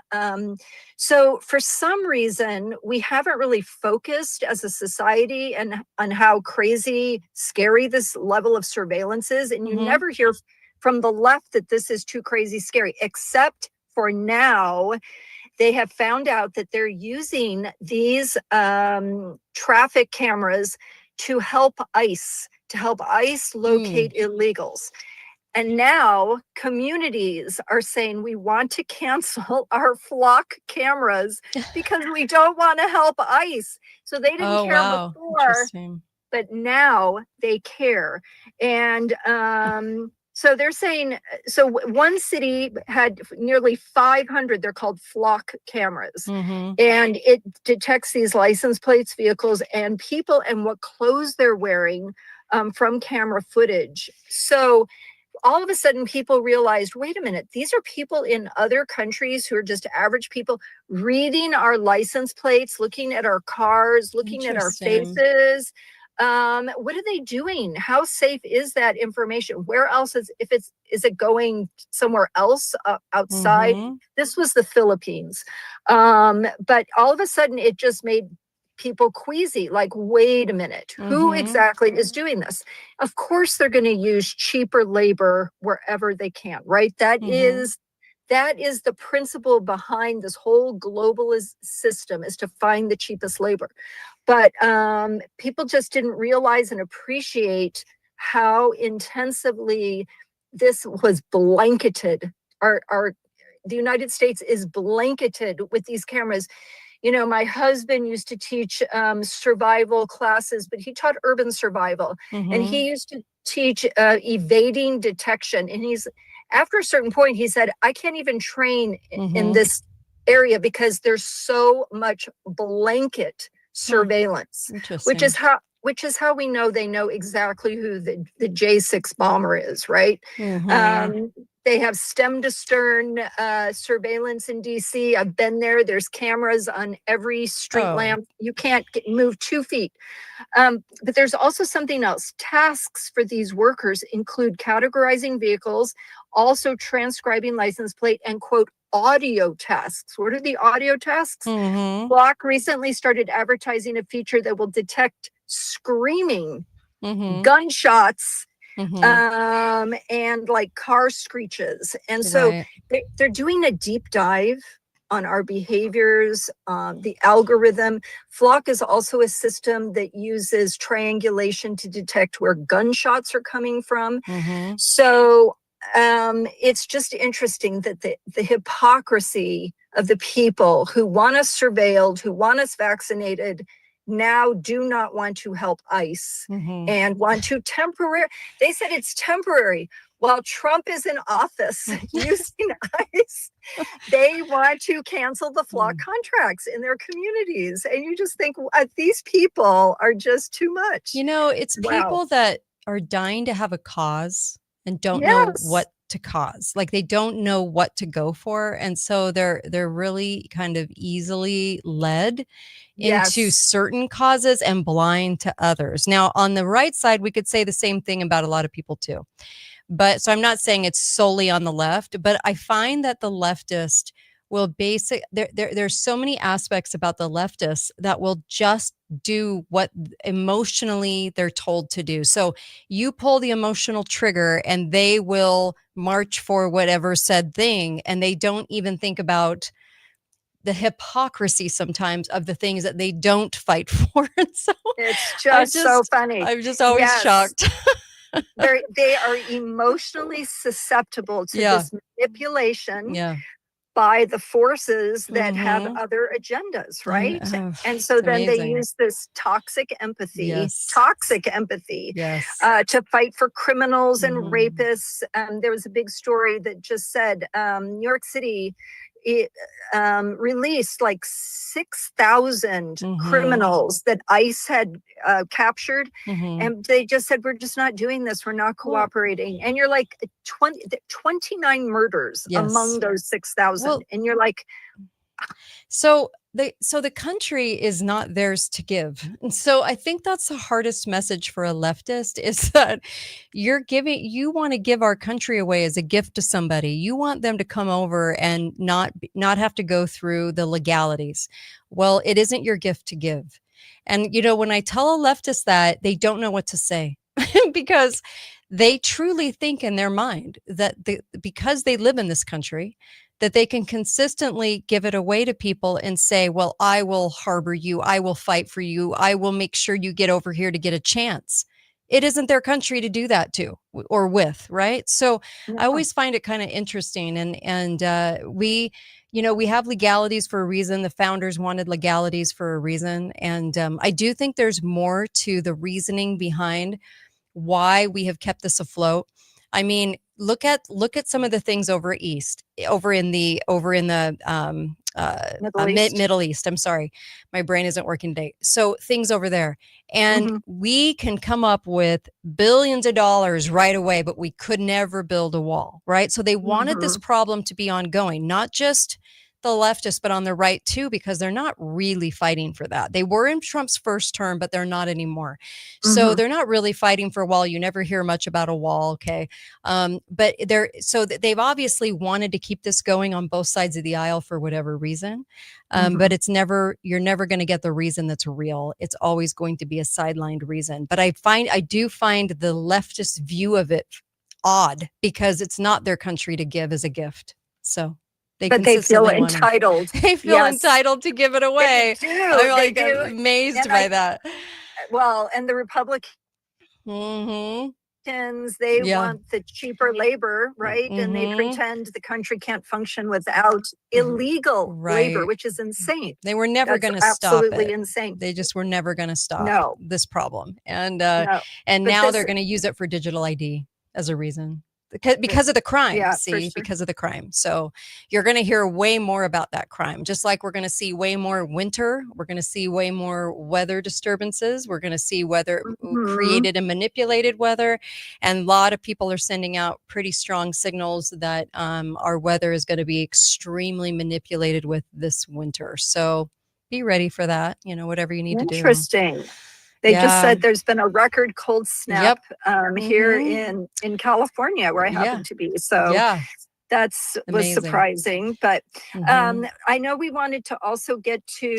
So for some reason, we haven't really focused as a society and on how crazy, scary this level of surveillance is. And you never hear from the left that this is too crazy scary, except for now. They have found out that they're using these traffic cameras to help ICE locate illegals. And now communities are saying, we want to cancel our flock cameras because we don't want to help ICE. So they didn't care before, but now they care. And so they're saying, so one city had nearly 500, they're called flock cameras, and it detects these license plates, vehicles, and people, and what clothes they're wearing from camera footage. So all of a sudden people realized, wait a minute, these are people in other countries who are just average people reading our license plates, looking at our cars, looking at our faces. What are they doing? How safe is that information? Where else is it going somewhere else outside? This was the Philippines. But all of a sudden it just made people queasy, like, wait a minute, who exactly is doing this? Of course they're going to use cheaper labor wherever they can, right? That is the principle behind this whole globalist system, is to find the cheapest labor. But people just didn't realize and appreciate how intensively this was blanketed. The United States is blanketed with these cameras. You know, my husband used to teach survival classes, but he taught urban survival, and he used to teach evading detection. And after a certain point, he said, I can't even train in this area because there's so much blanket surveillance, which is how we know they know exactly who the J6 bomber is, right? They have stem to stern surveillance in DC. I've been there. There's cameras on every street lamp. You can't move 2 feet. But there's also something else. Tasks for these workers include categorizing vehicles, also transcribing license plate, and quote, audio tasks. What are the audio tasks? Block recently started advertising a feature that will detect screaming, gunshots, and like car screeches. And so they're doing a deep dive on our behaviors, the algorithm. Flock is also a system that uses triangulation to detect where gunshots are coming from. So it's just interesting that the hypocrisy of the people who want us surveilled, who want us vaccinated, now do not want to help ICE and want to they said it's temporary. While Trump is in office using ICE, they want to cancel the flock contracts in their communities. And you just think, these people are just too much. You know, it's people that are dying to have a cause and don't know what to cause. Like, they don't know what to go for. And so they're really kind of easily led into certain causes and blind to others. Now, on the right side, we could say the same thing about a lot of people too. But so I'm not saying it's solely on the left, but I find that the leftist will there's so many aspects about the leftists that will just do what emotionally they're told to do. So you pull the emotional trigger and they will march for whatever said thing, and they don't even think about the hypocrisy sometimes of the things that they don't fight for. And so it's just so funny. I'm just always shocked. They are emotionally susceptible to this manipulation by the forces that have other agendas, right? And so then they use this toxic empathy to fight for criminals and rapists. There was a big story that just said New York City released like 6,000 criminals that ICE had captured, and they just said, we're just not doing this, we're not cooperating. And you're like 29 murders among those 6,000, and you're like, so the country is not theirs to give. And so I think that's the hardest message for a leftist, is that you want to give our country away as a gift to somebody. You want them to come over and not have to go through the legalities. Well, it isn't your gift to give. And, when I tell a leftist that, they don't know what to say because they truly think in their mind that because they live in this country, that they can consistently give it away to people and say, well, I will harbor you. I will fight for you. I will make sure you get over here to get a chance. It isn't their country to do that to or with, right? So I always find it kind of interesting. And we have legalities for a reason. The founders wanted legalities for a reason. And I do think there's more to the reasoning behind why we have kept this afloat. I mean, look at some of the things over in the Middle East. I'm sorry, my brain isn't working today. So things over there, and we can come up with billions of dollars right away, but we could never build a wall, right? So they wanted this problem to be ongoing, not just the leftists, but on the right too, because they're not really fighting for that. They were in Trump's first term, but they're not anymore. So they're not really fighting for a wall. You never hear much about a wall. Okay. But they've obviously wanted to keep this going on both sides of the aisle for whatever reason. But you're never going to get the reason that's real. It's always going to be a sidelined reason. But I do find the leftist view of it odd, because it's not their country to give as a gift. So they feel entitled. They feel entitled to give it away. They do. I'm amazed by that. Well, and the Republicans, they want the cheaper labor, right? And they pretend the country can't function without illegal labor, which is insane. They were never going to stop it. Absolutely insane. They just were never going to stop this problem. And now they're going to use it for digital ID as a reason. Because of the crime, because of the crime. So you're going to hear way more about that crime, just like we're going to see way more winter. We're going to see way more weather disturbances. We're going to see weather created and manipulated weather. And a lot of people are sending out pretty strong signals that our weather is going to be extremely manipulated with this winter. So be ready for that, whatever you need to do. Interesting. They just said there's been a record cold snap here in California, where I happen to be. So that's was surprising. But I know we wanted to also get to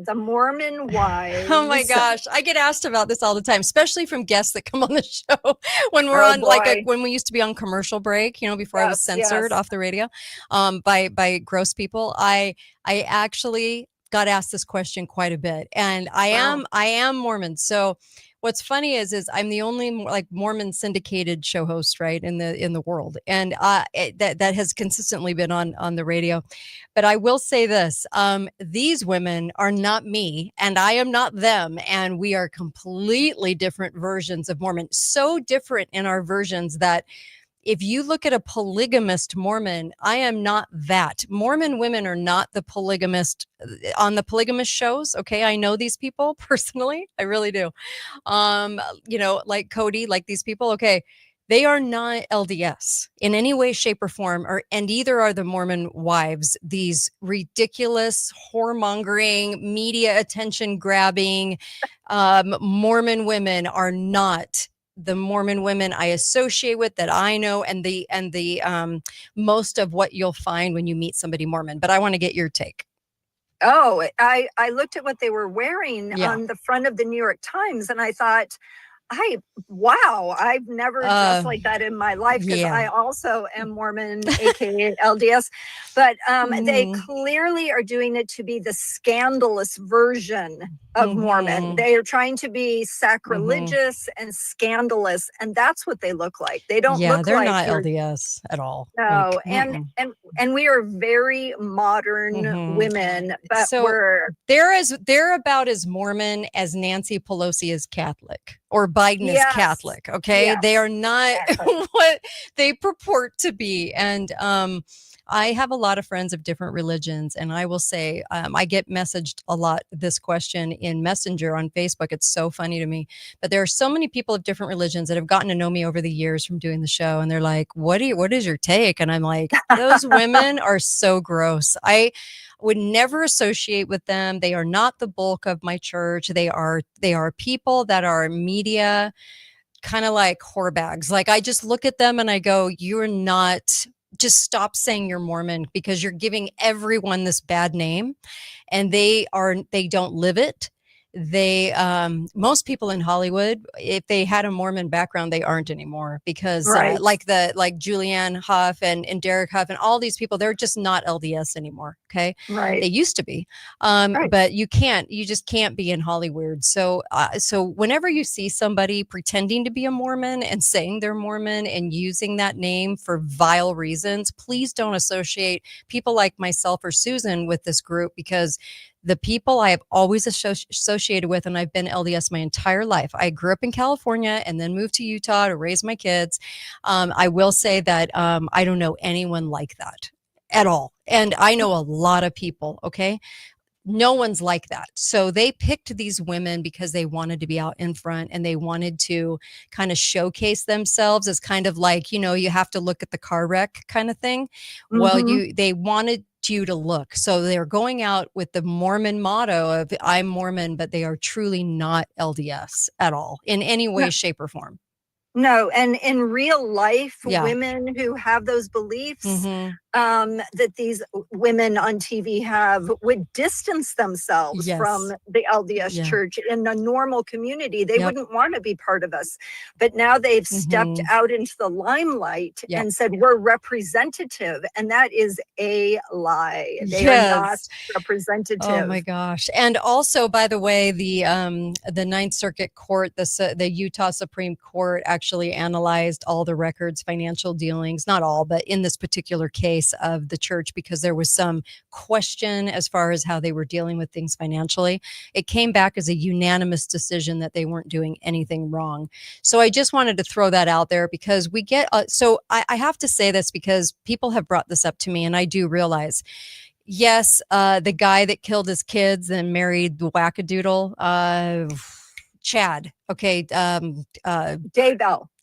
the Mormon wives. Oh my gosh, I get asked about this all the time, especially from guests that come on the show when we're on when we used to be on commercial break, before I was censored off the radio by gross people. I actually got asked this question quite a bit, and I am Mormon. So what's funny is I'm the only Mormon syndicated show host, right, in the world, and that has consistently been on the radio. But I will say this: these women are not me, and I am not them, and we are completely different versions of Mormon. So different in our versions that if you look at a polygamist Mormon, I am not that. Mormon women are not the polygamist on the polygamist shows. Okay. I know these people personally. I really do. Like Cody, like these people. Okay. They are not LDS in any way, shape, or form, and either are the Mormon wives. These ridiculous, whoremongering, media attention grabbing Mormon women are not the Mormon women I associate with, that I know, and the most of what you'll find when you meet somebody Mormon. But I want to get your take. Oh, I looked at what they were wearing Yeah. on the front of the New York Times, and I thought, wow, I've never dressed like that in my life, because yeah. I also am Mormon, aka LDS. But they clearly are doing it to be the scandalous version of Mormon. They are trying to be sacrilegious and scandalous, and that's what they look like. They don't look they're like not LDS at all. No, Like, and we are very modern women, but So, they're about as Mormon as Nancy Pelosi is Catholic, or Biden is Catholic. Okay. Yes. They are not what they purport to be. And I have a lot of friends of different religions, and I will say I get messaged a lot this question in Messenger on Facebook. It's so funny to me, but there are so many people of different religions that have gotten to know me over the years from doing the show, and they're like, what is your take? And I'm like, those women are so gross. I would never associate with them. They are not the bulk of my church. They are people that are media, kind of like whore bags. Like, I just look at them and I go, you're not, just stop saying you're Mormon, because you're giving everyone this bad name, and they don't live it. They most people in Hollywood, if they had a Mormon background, they aren't anymore, because like Julianne Hough and Derek Hough and all these people, they're just not LDS anymore. Okay. They used to be, but you just can't be in Hollywood. So whenever you see somebody pretending to be a Mormon and saying they're Mormon and using that name for vile reasons, please don't associate people like myself or Susan with this group, because the people I have always associated with, and I've been LDS my entire life. I grew up in California and then moved to Utah to raise my kids. I will say that I don't know anyone like that at all. And I know a lot of people, okay? No one's like that. So they picked these women because they wanted to be out in front, and they wanted to kind of showcase themselves as kind of like, you have to look at the car wreck kind of thing. Well, they wanted you to look. So they're going out with the Mormon motto of I'm Mormon, but they are truly not LDS at all in any way, shape, or form. No, and in real life, women who have those beliefs that these women on TV have would distance themselves from the LDS church in a normal community. They wouldn't want to be part of us. But now they've stepped out into the limelight and said, we're representative. And that is a lie. They are not representative. Oh my gosh. And also, by the way, the Ninth Circuit Court, the Utah Supreme Court actually analyzed all the records, financial dealings, not all, but in this particular case of the church, because there was some question as far as how they were dealing with things financially. It came back as a unanimous decision that they weren't doing anything wrong. So I just wanted to throw that out there, because we get, I have to say this because people have brought this up to me, and I do realize, yes, the guy that killed his kids and married the wackadoodle, Chad. Okay.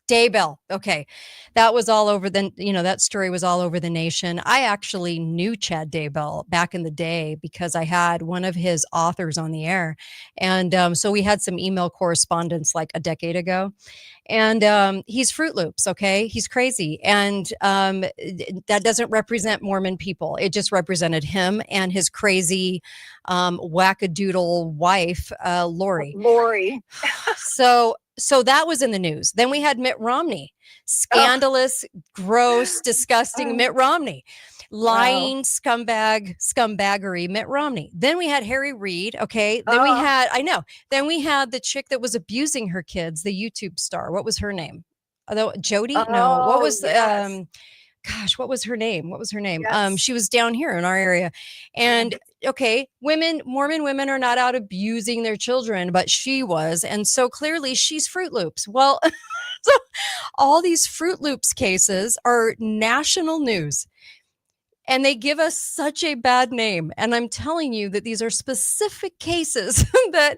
Daybell. Okay. That was all over that story was all over the nation. I actually knew Chad Daybell back in the day because I had one of his authors on the air. And so we had some email correspondence like a decade ago. And he's Fruit Loops. Okay. He's crazy. And that doesn't represent Mormon people. It just represented him and his crazy wackadoodle wife, Lori. So that was in the news. Then we had Mitt Romney, scandalous, gross, disgusting Mitt Romney, lying scumbaggery Mitt Romney. Then we had Harry Reid. Okay. Then Then we had the chick that was abusing her kids, the YouTube star. What was her name? Jody? No. What was what was her name? She was down here in our area. And okay, Mormon women are not out abusing their children, but she was. And so clearly she's Fruit Loops. Well, so all these Fruit Loops cases are national news. And they give us such a bad name. And I'm telling you that these are specific cases that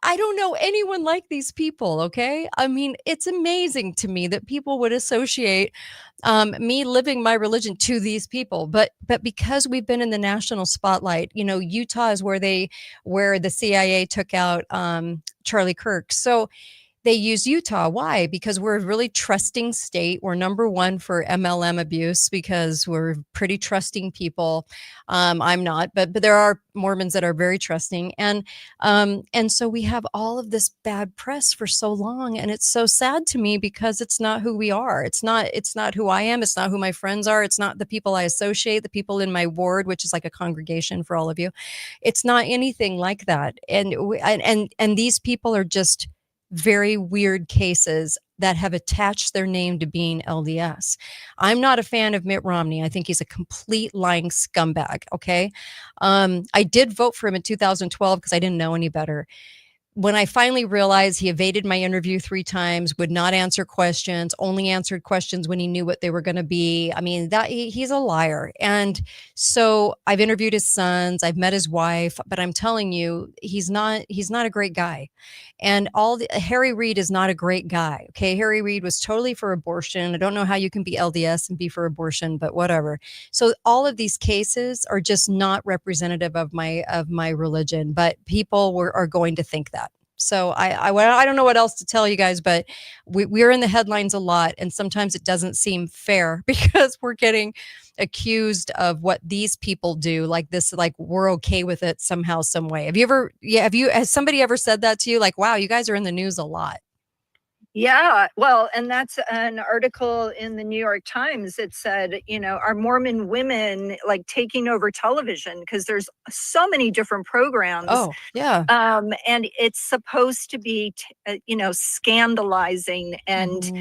I don't know anyone like these people, okay? I mean, it's amazing to me that people would associate me living my religion to these people. But because we've been in the national spotlight, Utah is where the CIA took out Charlie Kirk. So They use Utah. Why? Because we're a really trusting state. We're number one for MLM abuse because we're pretty trusting people. I'm not, but there are Mormons that are very trusting, and so we have all of this bad press for so long, and it's so sad to me because it's not who we are. It's not who I am. It's not who my friends are. It's not the people I associate, the people in my ward, which is like a congregation for all of you. It's not anything like that, and these people are just very weird cases that have attached their name to being LDS. I'm not a fan of Mitt Romney. I think he's a complete lying scumbag. Okay. I did vote for him in 2012 because I didn't know any better. When I finally realized he evaded my interview 3 times, would not answer questions, only answered questions when he knew what they were going to be. I mean, that he's a liar. And so I've interviewed his sons, I've met his wife, but I'm telling you, he's not a great guy. And Harry Reid is not a great guy. Okay. Harry Reid was totally for abortion. I don't know how you can be LDS and be for abortion, but whatever. So all of these cases are just not representative of my religion, but people are going to think that. So I don't know what else to tell you guys, but we're in the headlines a lot, and sometimes it doesn't seem fair because we're getting accused of what these people do, like this, like we're okay with it somehow, some way. Has somebody ever said that to you? Like, wow, you guys are in the news a lot. Yeah, well, and that's an article in the New York Times that said, are Mormon women like taking over television? Because there's so many different programs. Oh, yeah. And it's supposed to be, scandalizing and,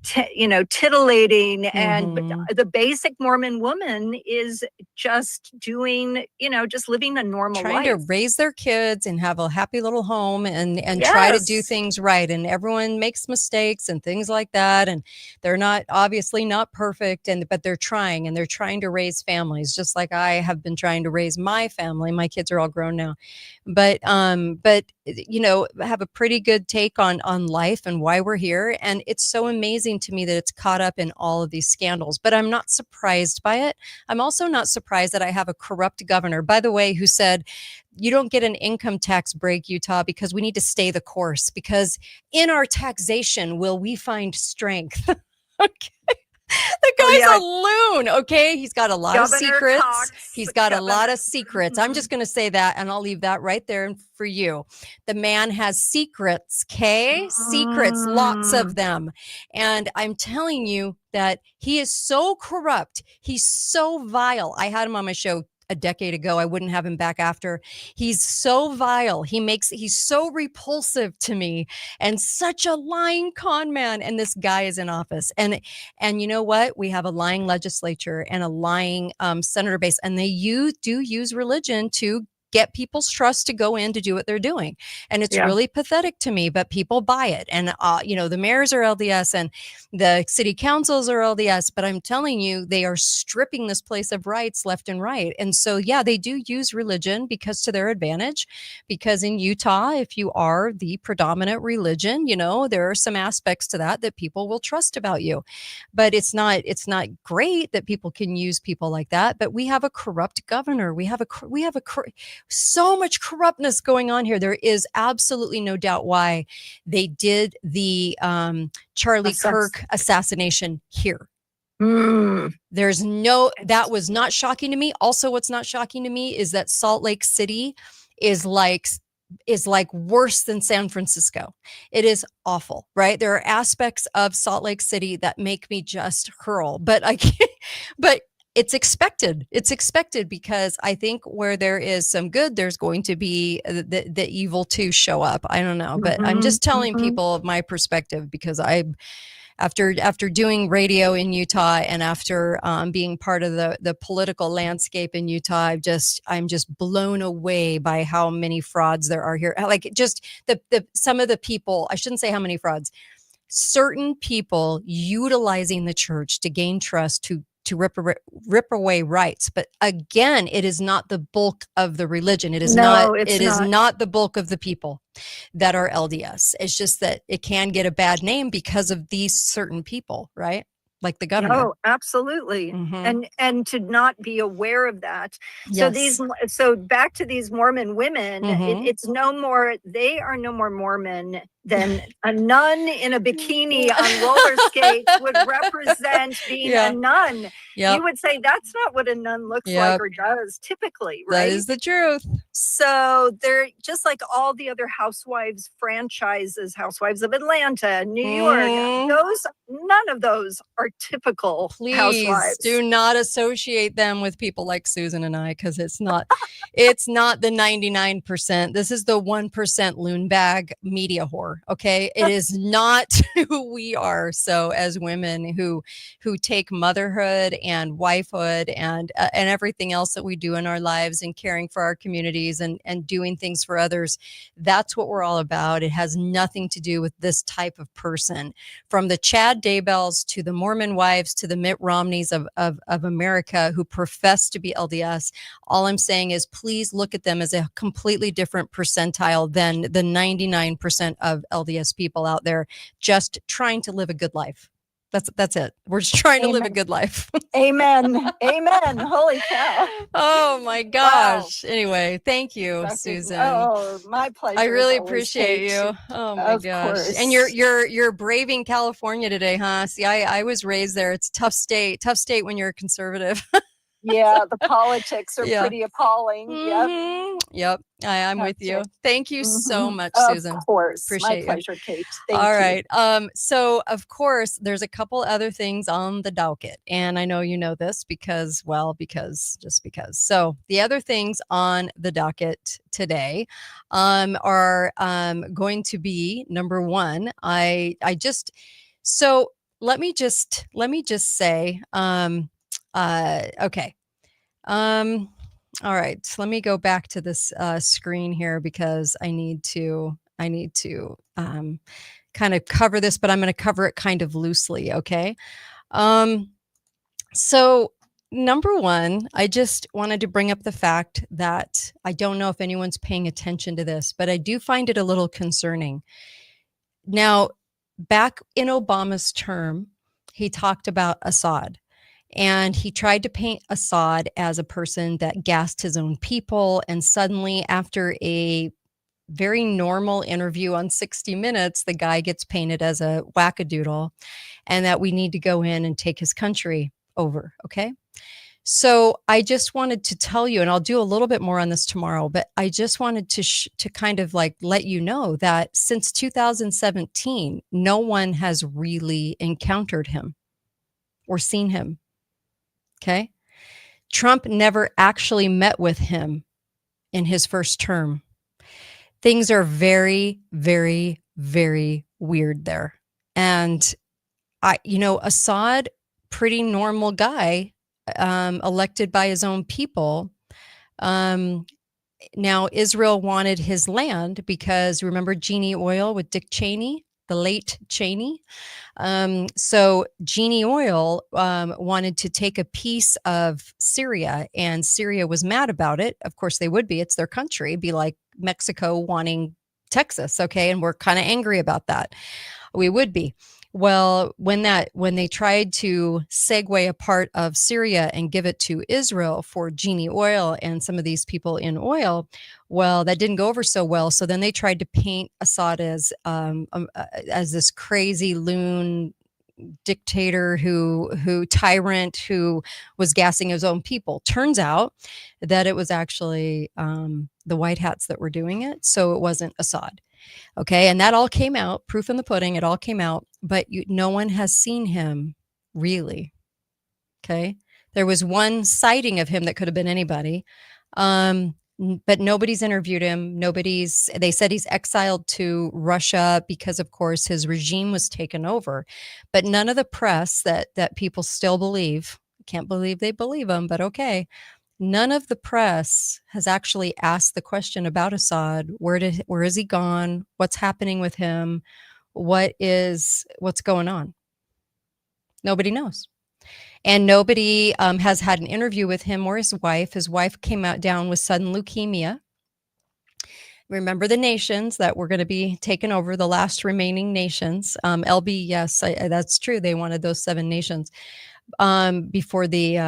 titillating. And but the basic Mormon woman is just doing, just living a normal life. Trying to raise their kids and have a happy little home and try to do things right. And everyone makes mistakes and things like that. And they're obviously not perfect, but they're trying to raise families, just like I have been trying to raise my family. My kids are all grown now, but have a pretty good take on life and why we're here. And it's so amazing to me that it's caught up in all of these scandals, but I'm not surprised by it. I'm also not surprised that I have a corrupt governor, by the way, who said, you don't get an income tax break, Utah, because we need to stay the course, because in our taxation will we find strength. Okay. The guy's a loon, okay? He's got a lot of secrets. He's got a lot of secrets. I'm just going to say that, and I'll leave that right there for you. The man has secrets, okay? Secrets, lots of them. And I'm telling you that he is so corrupt. He's so vile. I had him on my show a decade ago. I wouldn't have him back after. He's so vile. He's so repulsive to me and such a lying con man. And this guy is in office. And you know what? We have a lying legislature and a lying senator base, and they do use religion to get people's trust to go in to do what they're doing. And it's really pathetic to me, but people buy it. And, the mayors are LDS and the city councils are LDS, but I'm telling you, they are stripping this place of rights left and right. And so, yeah, they do use religion because to their advantage, because in Utah, if you are the predominant religion, there are some aspects to that people will trust about you, but it's not great that people can use people like that. But we have a corrupt governor. We have so much corruptness going on here. There is absolutely no doubt why they did the Charlie Kirk assassination here. That was not shocking to me. Also, what's not shocking to me is that Salt Lake City is like worse than San Francisco. It is awful, right? There are aspects of Salt Lake City that make me just hurl, but I can't, but it's expected. It's expected because I think where there is some good, there's going to be the evil to show up. I don't know, but I'm just telling people of my perspective because after doing radio in Utah and after being part of the political landscape in Utah, I'm just blown away by how many frauds there are here. Like just some of the people, I shouldn't say how many frauds, certain people utilizing the church to gain trust, to rip away rights. But again, it is not the bulk of the religion. It is not the bulk of the people that are LDS. It's just that it can get a bad name because of these certain people, right? Like the governor. Oh, absolutely. And to not be aware of that. So back to these Mormon women, it's no more, they are no more Mormon then a nun in a bikini on roller skates would represent being Yeah. a nun. Yep. You would say that's not what a nun looks like Yep. or does typically, That right? is the truth. So they're just like all the other housewives franchises, Housewives of Atlanta, New York. None of those are typical Please housewives. do not associate them with people like Susan and I, because it's not the 99%. This is the 1% loon bag media whore. Okay. It is not who we are. So as women who take motherhood and wifehood and everything else that we do in our lives and caring for our communities and doing things for others, that's what we're all about. It has nothing to do with this type of person. From the Chad Daybells to the Mormon wives to the Mitt Romneys of America who profess to be LDS, all I'm saying is please look at them as a completely different percentile than the 99% of LDS people out there just trying to live a good life. That's it. We're just trying to live a good life. Amen. Amen. Holy cow. Oh my gosh. Wow. Anyway, thank you, Susan. Oh, my pleasure. I really appreciate you. Oh my gosh. Course. And you're braving California today, huh? See, I was raised there. It's a tough state when you're a conservative. Yeah, the politics are pretty appalling. Mm-hmm. Yep. I'm with you. Thank you so much, Susan. Of course. Appreciate My pleasure, Kate. Thank All you. right. So of course there's a couple other things on the docket, and I know you know this because. So the other things on the docket today are going to be number one. Let me just say, okay. All right, so let me go back to this screen here because I need to kind of cover this, but I'm going to cover it kind of loosely. Okay. So number one, I just wanted to bring up the fact that I don't know if anyone's paying attention to this, but I do find it a little concerning. Now, back in Obama's term, he talked about Assad. And he tried to paint Assad as a person that gassed his own people. And suddenly, after a very normal interview on 60 Minutes, the guy gets painted as a wackadoodle and that we need to go in and take his country over. Okay. So I just wanted to tell you, and I'll do a little bit more on this tomorrow, but I just wanted to kind of like let you know that since 2017, no one has really encountered him or seen him. Okay. Trump never actually met with him in his first term. Things are very, very, very weird there. And Assad, pretty normal guy, elected by his own people. Now Israel wanted his land because remember Genie Oil with Dick Cheney, the late Cheney. So Genie Oil wanted to take a piece of Syria, and Syria was mad about it. Of course they would be. It's their country. It'd be like Mexico wanting Texas. Okay. And we're kind of angry about that. We would be. Well, when they tried to segue a part of Syria and give it to Israel for Genie Oil and some of these people in oil, well, that didn't go over so well. So then they tried to paint Assad as this crazy loon dictator tyrant who was gassing his own people. Turns out that it was actually the white hats that were doing it. So it wasn't Assad. Okay. And that all came out, proof in the pudding. It all came out, but no one has seen him really. Okay. There was one sighting of him that could have been anybody. But nobody's interviewed him. They said he's exiled to Russia because of course his regime was taken over, but none of the press that people still believe, can't believe they believe him, but okay. None of the press has actually asked the question about Assad. Where is he gone? What's happening with him? What's going on? Nobody knows. And nobody has had an interview with him or his wife. His wife came down with sudden leukemia. Remember the nations that were going to be taken over, the last remaining nations. LB, yes, that's true. They wanted those 7 nations. before the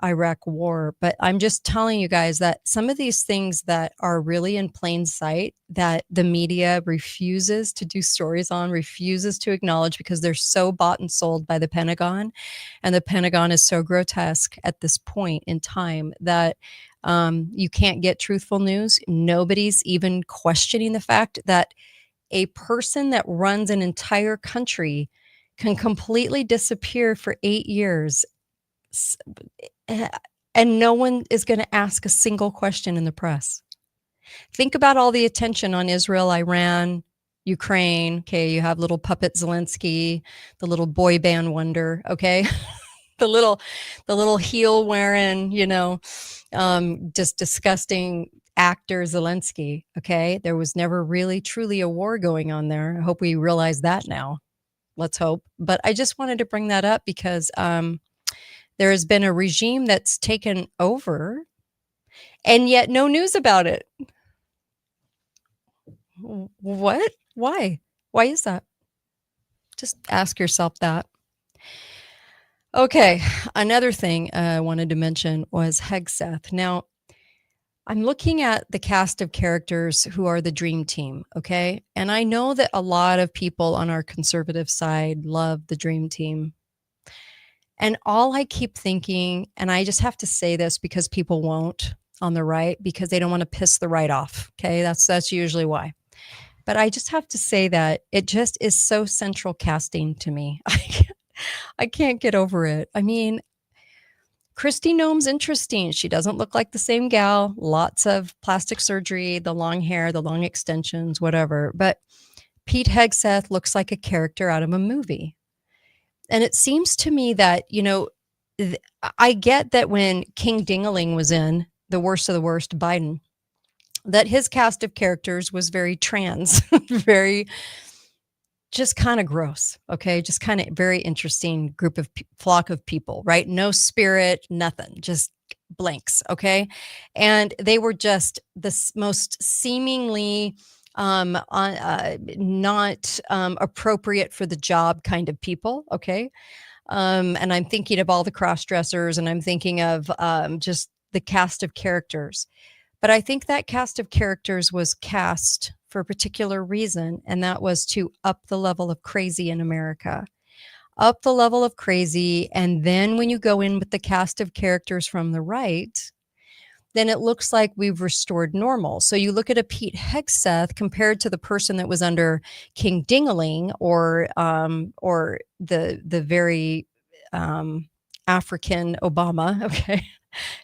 Iraq war. But I'm just telling you guys that some of these things that are really in plain sight that the media refuses to do stories on, refuses to acknowledge because they're so bought and sold by the Pentagon. And the Pentagon is so grotesque at this point in time that you can't get truthful news. Nobody's even questioning the fact that a person that runs an entire country can completely disappear for 8 years and no one is going to ask a single question in the press. Think about all the attention on Israel, Iran, Ukraine. Okay, you have little puppet Zelensky, the little boy band wonder. Okay, the little heel wearing, just disgusting actor Zelensky. Okay, there was never really truly a war going on there. I hope we realize that now. Let's hope. But I just wanted to bring that up because there has been a regime that's taken over and yet no news about it. What? Why? Why is that? Just ask yourself that. Okay, another thing I wanted to mention was Hegseth. Now, I'm looking at the cast of characters who are the dream team, okay? And I know that a lot of people on our conservative side love the dream team. And all I keep thinking, and I just have to say this because people won't on the right, because they don't want to piss the right off, okay? That's usually why. But I just have to say that it just is so central casting to me. I can't get over it. I mean, Kristi Noem's interesting. She doesn't look like the same gal. Lots of plastic surgery, the long hair, the long extensions, whatever. But Pete Hegseth looks like a character out of a movie. And it seems to me that, I get that when King Dingaling was in The Worst of the Worst, Biden, that his cast of characters was very trans, very just kind of gross, okay? Just kind of very interesting flock of people, right? No spirit, nothing, just blanks, okay? And they were just the most seemingly not appropriate for the job kind of people, okay? And I'm thinking of all the cross-dressers, and I'm thinking of just the cast of characters. But I think that cast of characters was cast for a particular reason, and that was to up the level of crazy in America. Up the level of crazy, and then when you go in with the cast of characters from the right, then it looks like we've restored normal. So you look at a Pete Hegseth compared to the person that was under King Dingaling or the very African Obama, okay?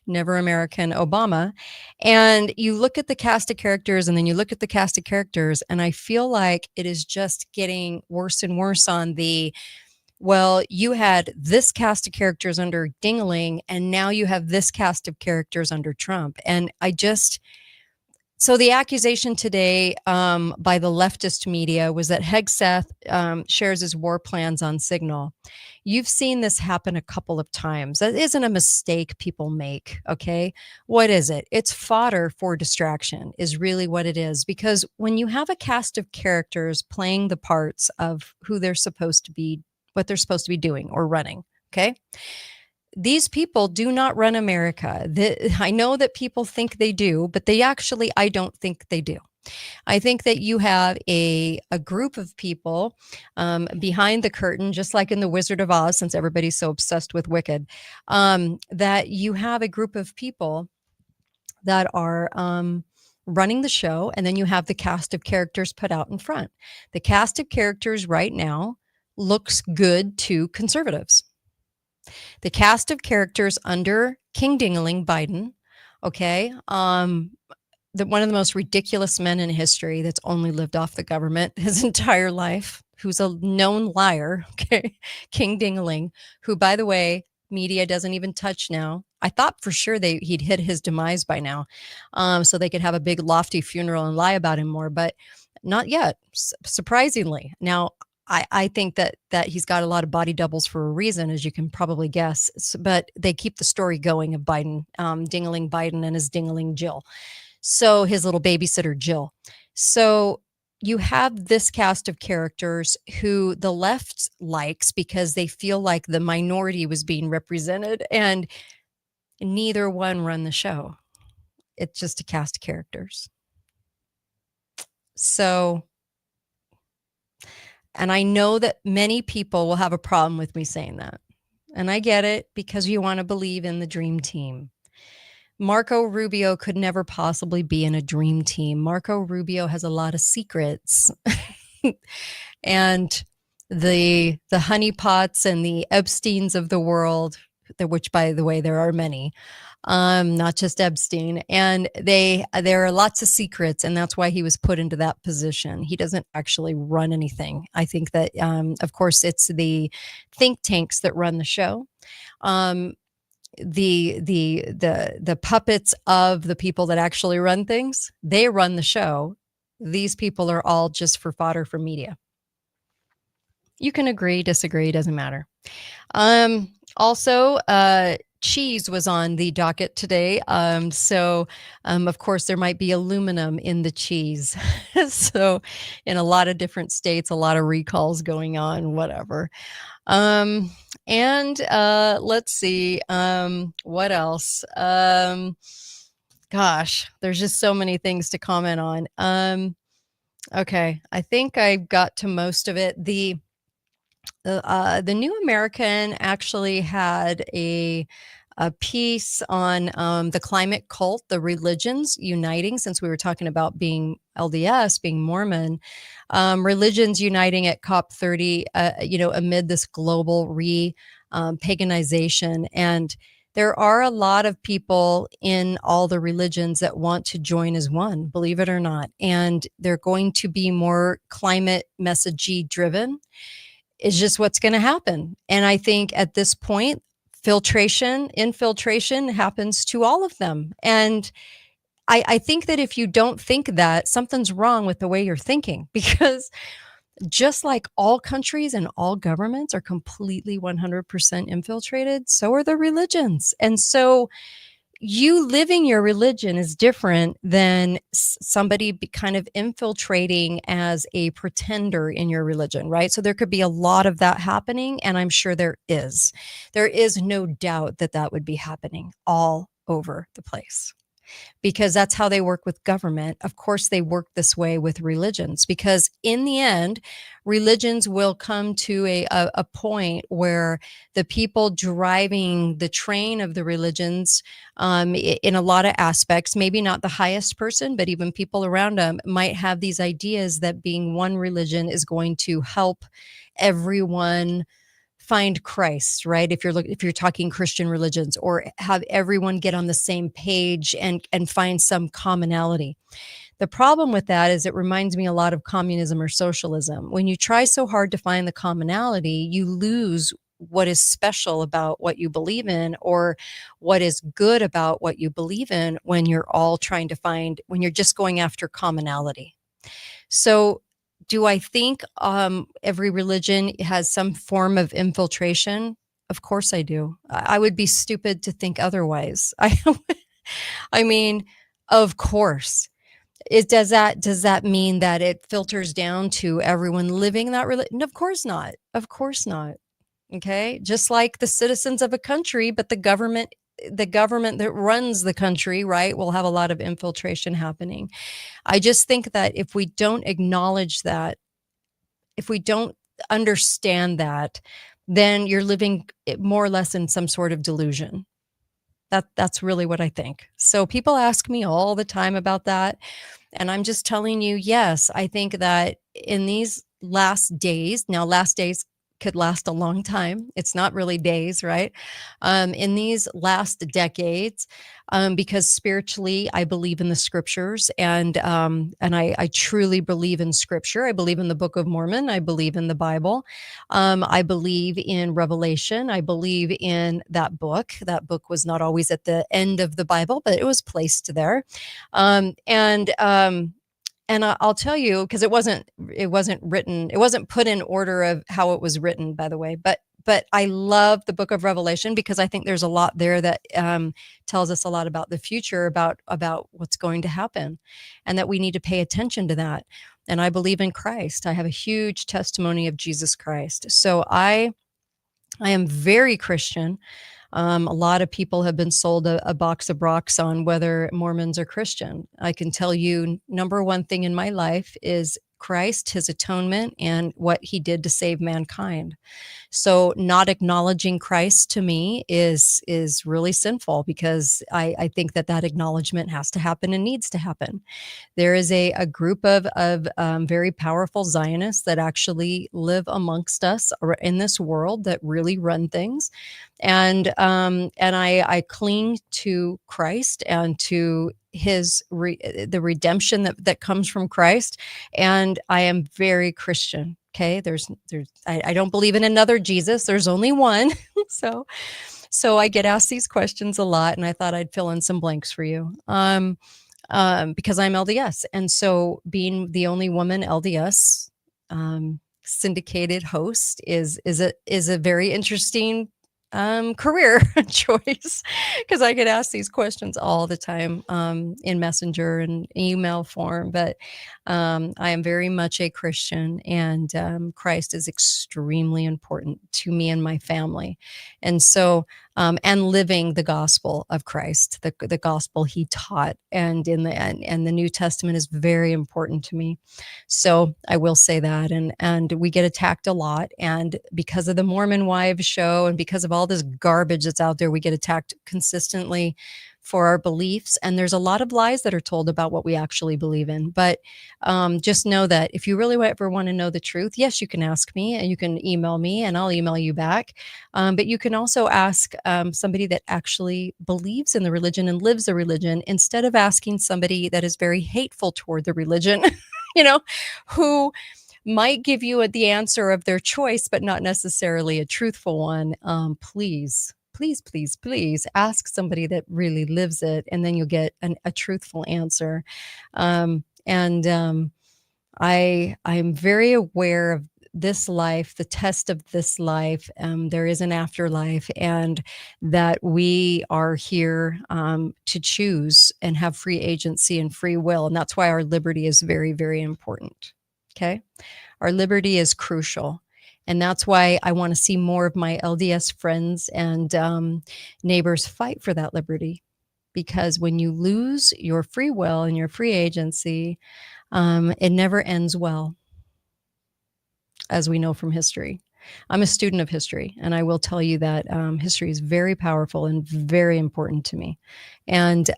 Never American Obama. And you look at the cast of characters and then you look at the cast of characters, and I feel like it is just getting worse and worse on well, you had this cast of characters under Dingaling and now you have this cast of characters under Trump. And so the accusation today by the leftist media was that Hegseth shares his war plans on Signal. You've seen this happen a couple of times. That isn't a mistake people make, okay? What is it? It's fodder for distraction is really what it is. Because when you have a cast of characters playing the parts of who they're supposed to be, what they're supposed to be doing or running, okay? These people do not run America. I know that people think they do, but I don't think they do. I think that you have a group of people behind the curtain, just like in The Wizard of Oz, since everybody's so obsessed with Wicked, that you have a group of people that are running the show, and then you have the cast of characters put out in front. The cast of characters right now looks good to conservatives. The cast of characters under King Dingaling, Biden, okay, one of the most ridiculous men in history that's only lived off the government his entire life, who's a known liar, okay, King Dingaling, who, by the way, media doesn't even touch now. I thought for sure he'd hit his demise by now, so they could have a big lofty funeral and lie about him more, but not yet, surprisingly. Now, I think that he's got a lot of body doubles for a reason, as you can probably guess. But they keep the story going of Biden, Dingaling Biden and his Dingaling Jill. So his little babysitter Jill. So you have this cast of characters who the left likes because they feel like the minority was being represented, and neither one run the show. It's just a cast of characters. So, and I know that many people will have a problem with me saying that. And I get it, because you want to believe in the dream team. Marco Rubio could never possibly be in a dream team. Marco Rubio has a lot of secrets. And the honeypots and the Epsteins of the world, which, by the way, there are many, not just Epstein, and there are lots of secrets, and that's why he was put into that position. He doesn't actually run anything. I think that, of course, it's the think tanks that run the show. The puppets of the people that actually run things, they run the show. These people are all just for fodder for media. You can agree, disagree, doesn't matter. Also, cheese was on the docket today. So of course, there might be aluminum in the cheese. So in a lot of different states, a lot of recalls going on, whatever. And let's see, what else? Gosh, there's just so many things to comment on. Okay, I think I got to most of it. The New American actually had a piece on the climate cult, the religions uniting, since we were talking about being LDS, being Mormon, religions uniting at COP30, amid this global paganization. And there are a lot of people in all the religions that want to join as one, believe it or not. And they're going to be more climate messagey driven. Is just what's going to happen. And I think at this point, infiltration happens to all of them. And I think that if you don't think that, something's wrong with the way you're thinking, because just like all countries and all governments are completely 100% infiltrated, so are the religions. And so you living your religion is different than somebody kind of infiltrating as a pretender in your religion, right? So there could be a lot of that happening, and I'm sure there is. There is no doubt that that would be happening all over the place, because that's how they work with government. Of course, they work this way with religions, because in the end, religions will come to a point where the people driving the train of the religions, in a lot of aspects, maybe not the highest person, but even people around them might have these ideas that being one religion is going to help everyone find Christ, right? If you're talking Christian religions, or have everyone get on the same page and find some commonality. The problem with that is it reminds me a lot of communism or socialism. When you try so hard to find the commonality, you lose what is special about what you believe in, or what is good about what you believe in, when you're just going after commonality. So do I think every religion has some form of infiltration? Of course I do. I would be stupid to think otherwise. I mean, of course. Does that mean that it filters down to everyone living that religion? Of course not. Of course not. Okay? Just like the citizens of a country, but the government that runs the country, right, will have a lot of infiltration happening. I just think that if we don't acknowledge that, if we don't understand that, then you're living more or less in some sort of delusion. That's really what I think. So people ask me all the time about that. And I'm just telling you, yes, I think that in these last days could last a long time. It's not really days, right? In these last decades, because spiritually, I believe in the scriptures, and I truly believe in scripture. I believe in the Book of Mormon. I believe in the Bible. I believe in Revelation. I believe in that book. That book was not always at the end of the Bible, but it was placed there. And I'll tell you, because it wasn't written, it wasn't put in order of how it was written, by the way, but I love the Book of Revelation, because I think there's a lot there that tells us a lot about the future, about what's going to happen, and that we need to pay attention to that. and I believe in Christ. I have a huge testimony of Jesus Christ. So I am very Christian. A lot of people have been sold a box of rocks on whether Mormons are Christian. I can tell you, number one thing in my life is Christ, his atonement, and what he did to save mankind. So not acknowledging Christ to me is really sinful, because I think that acknowledgement has to happen and needs to happen. There is a group of very powerful Zionists that actually live amongst us in this world that really run things. And I cling to Christ and to the redemption that comes from Christ. And I am very Christian. Okay. I don't believe in another Jesus. There's only one. So I get asked these questions a lot, and I thought I'd fill in some blanks for you. Because I'm LDS. And so being the only woman LDS syndicated host is a very interesting career choice, because I get asked these questions all the time in Messenger and email form. But I am very much a Christian, and Christ is extremely important to me and my family. And so, and living the gospel of Christ, the gospel he taught, and the New Testament is very important to me. So I will say that, and we get attacked a lot, and because of the Mormon Wives show, and because of all this garbage that's out there, we get attacked consistently for our beliefs. And there's a lot of lies that are told about what we actually believe in. But just know that if you really ever want to know the truth, yes, you can ask me, and you can email me, and I'll email you back. But you can also ask somebody that actually believes in the religion and lives the religion, instead of asking somebody that is very hateful toward the religion, who might give you the answer of their choice, but not necessarily a truthful one. Please ask somebody that really lives it, and then you'll get a truthful answer. I'm very aware of this life, the test of this life. There is an afterlife, and that we are here to choose and have free agency and free will. And that's why our liberty is very, very important. Okay. Our liberty is crucial. And that's why I want to see more of my LDS friends and neighbors fight for that liberty. Because when you lose your free will and your free agency, it never ends well, as we know from history. I'm a student of history, and I will tell you that history is very powerful and very important to me. And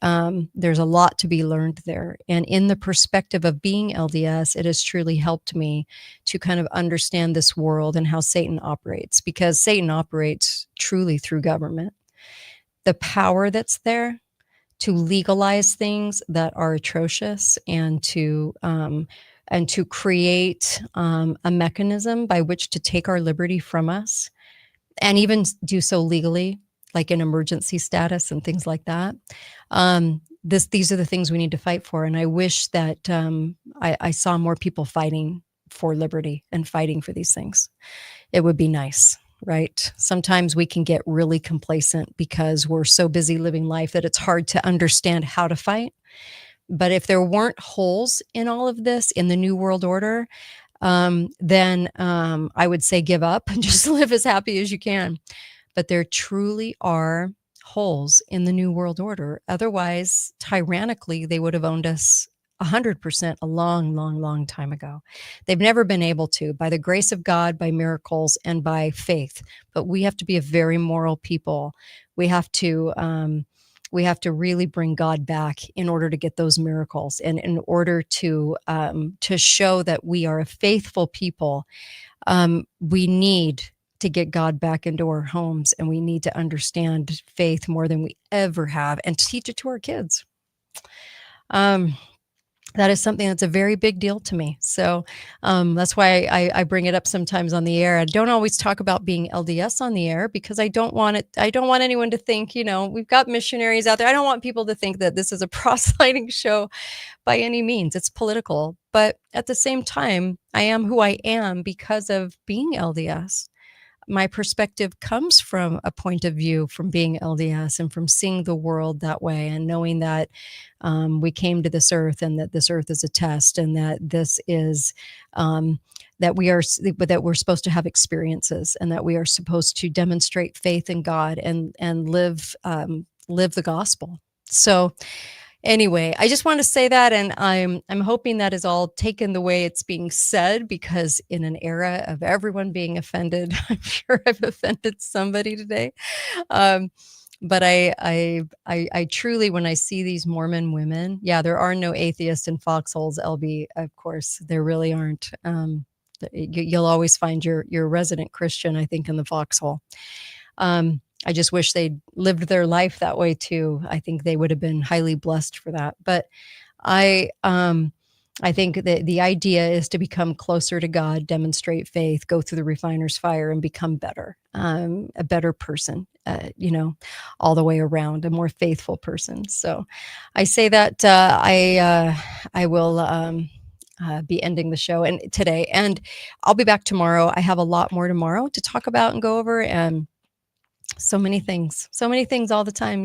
there's a lot to be learned there. And in the perspective of being LDS, it has truly helped me to kind of understand this world and how Satan operates, because Satan operates truly through government. The power that's there to legalize things that are atrocious, and to create a mechanism by which to take our liberty from us, and even do so legally, like in emergency status and things like that. These are the things we need to fight for. And I wish that I saw more people fighting for liberty and fighting for these things. It would be nice, right? Sometimes we can get really complacent because we're so busy living life that it's hard to understand how to fight. But if there weren't holes in all of this, in the New World Order, then I would say give up and just live as happy as you can. But there truly are holes in the New World Order. Otherwise, tyrannically, they would have owned us 100% a long, long, long time ago. They've never been able to, by the grace of God, by miracles, and by faith. But we have to be a very moral people. We have to really bring God back in order to get those miracles, and in order to show that we are a faithful people. We need to get God back into our homes, and we need to understand faith more than we ever have, and teach it to our kids. That is something that's a very big deal to me. So that's why I bring it up sometimes on the air. I don't always talk about being LDS on the air, because I don't want anyone to think, we've got missionaries out there. I don't want people to think that this is a proselyting show by any means. It's political. But at the same time, I am who I am because of being LDS. my perspective comes from a point of view from being LDS and from seeing the world that way and knowing that we came to this earth and that this earth is a test and that this is that we're supposed to have experiences and that we are supposed to demonstrate faith in God and live the gospel. So anyway, I just want to say that, and I'm hoping that is all taken the way it's being said, because in an era of everyone being offended, I'm sure I've offended somebody today. But I truly, when I see these Mormon women, yeah, there are no atheists in foxholes, LB, of course, there really aren't. You'll always find your resident Christian, I think, in the foxhole. I just wish they'd lived their life that way too. I think they would have been highly blessed for that. But I think that the idea is to become closer to God, demonstrate faith, go through the refiner's fire, and become better, a better person, all the way around, a more faithful person. So I say that I will be ending the show today, and I'll be back tomorrow. I have a lot more tomorrow to talk about and go over, and so many things all the time,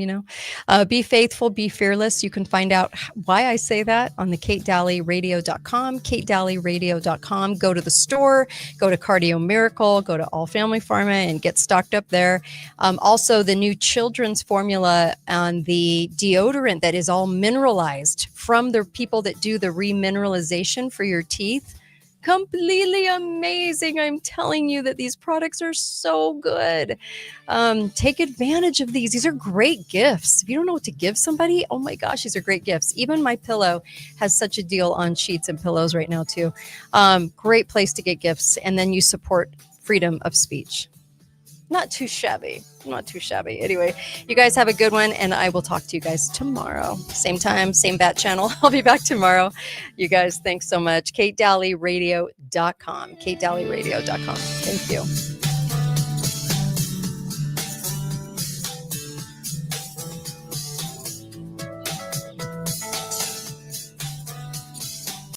be faithful, be fearless. You can find out why I say that on the KateDalleyRadio.com, KateDalleyRadio.com. Go to the store, go to Cardio Miracle, go to All Family Pharma and get stocked up there. Also the new children's formula on the deodorant that is all mineralized from the people that do the remineralization for your teeth. Completely amazing. I'm telling you that these products are so good. Take advantage of these. These are great gifts. If you don't know what to give somebody, oh my gosh, these are great gifts. Even My Pillow has such a deal on sheets and pillows right now too. Great place to get gifts. And then you support freedom of speech. Not too shabby. Anyway, you guys have a good one, and I will talk to you guys tomorrow. Same time, same bat channel. I'll be back tomorrow. You guys, thanks so much. KateDalleyRadio.com. KateDalleyRadio.com. Thank you.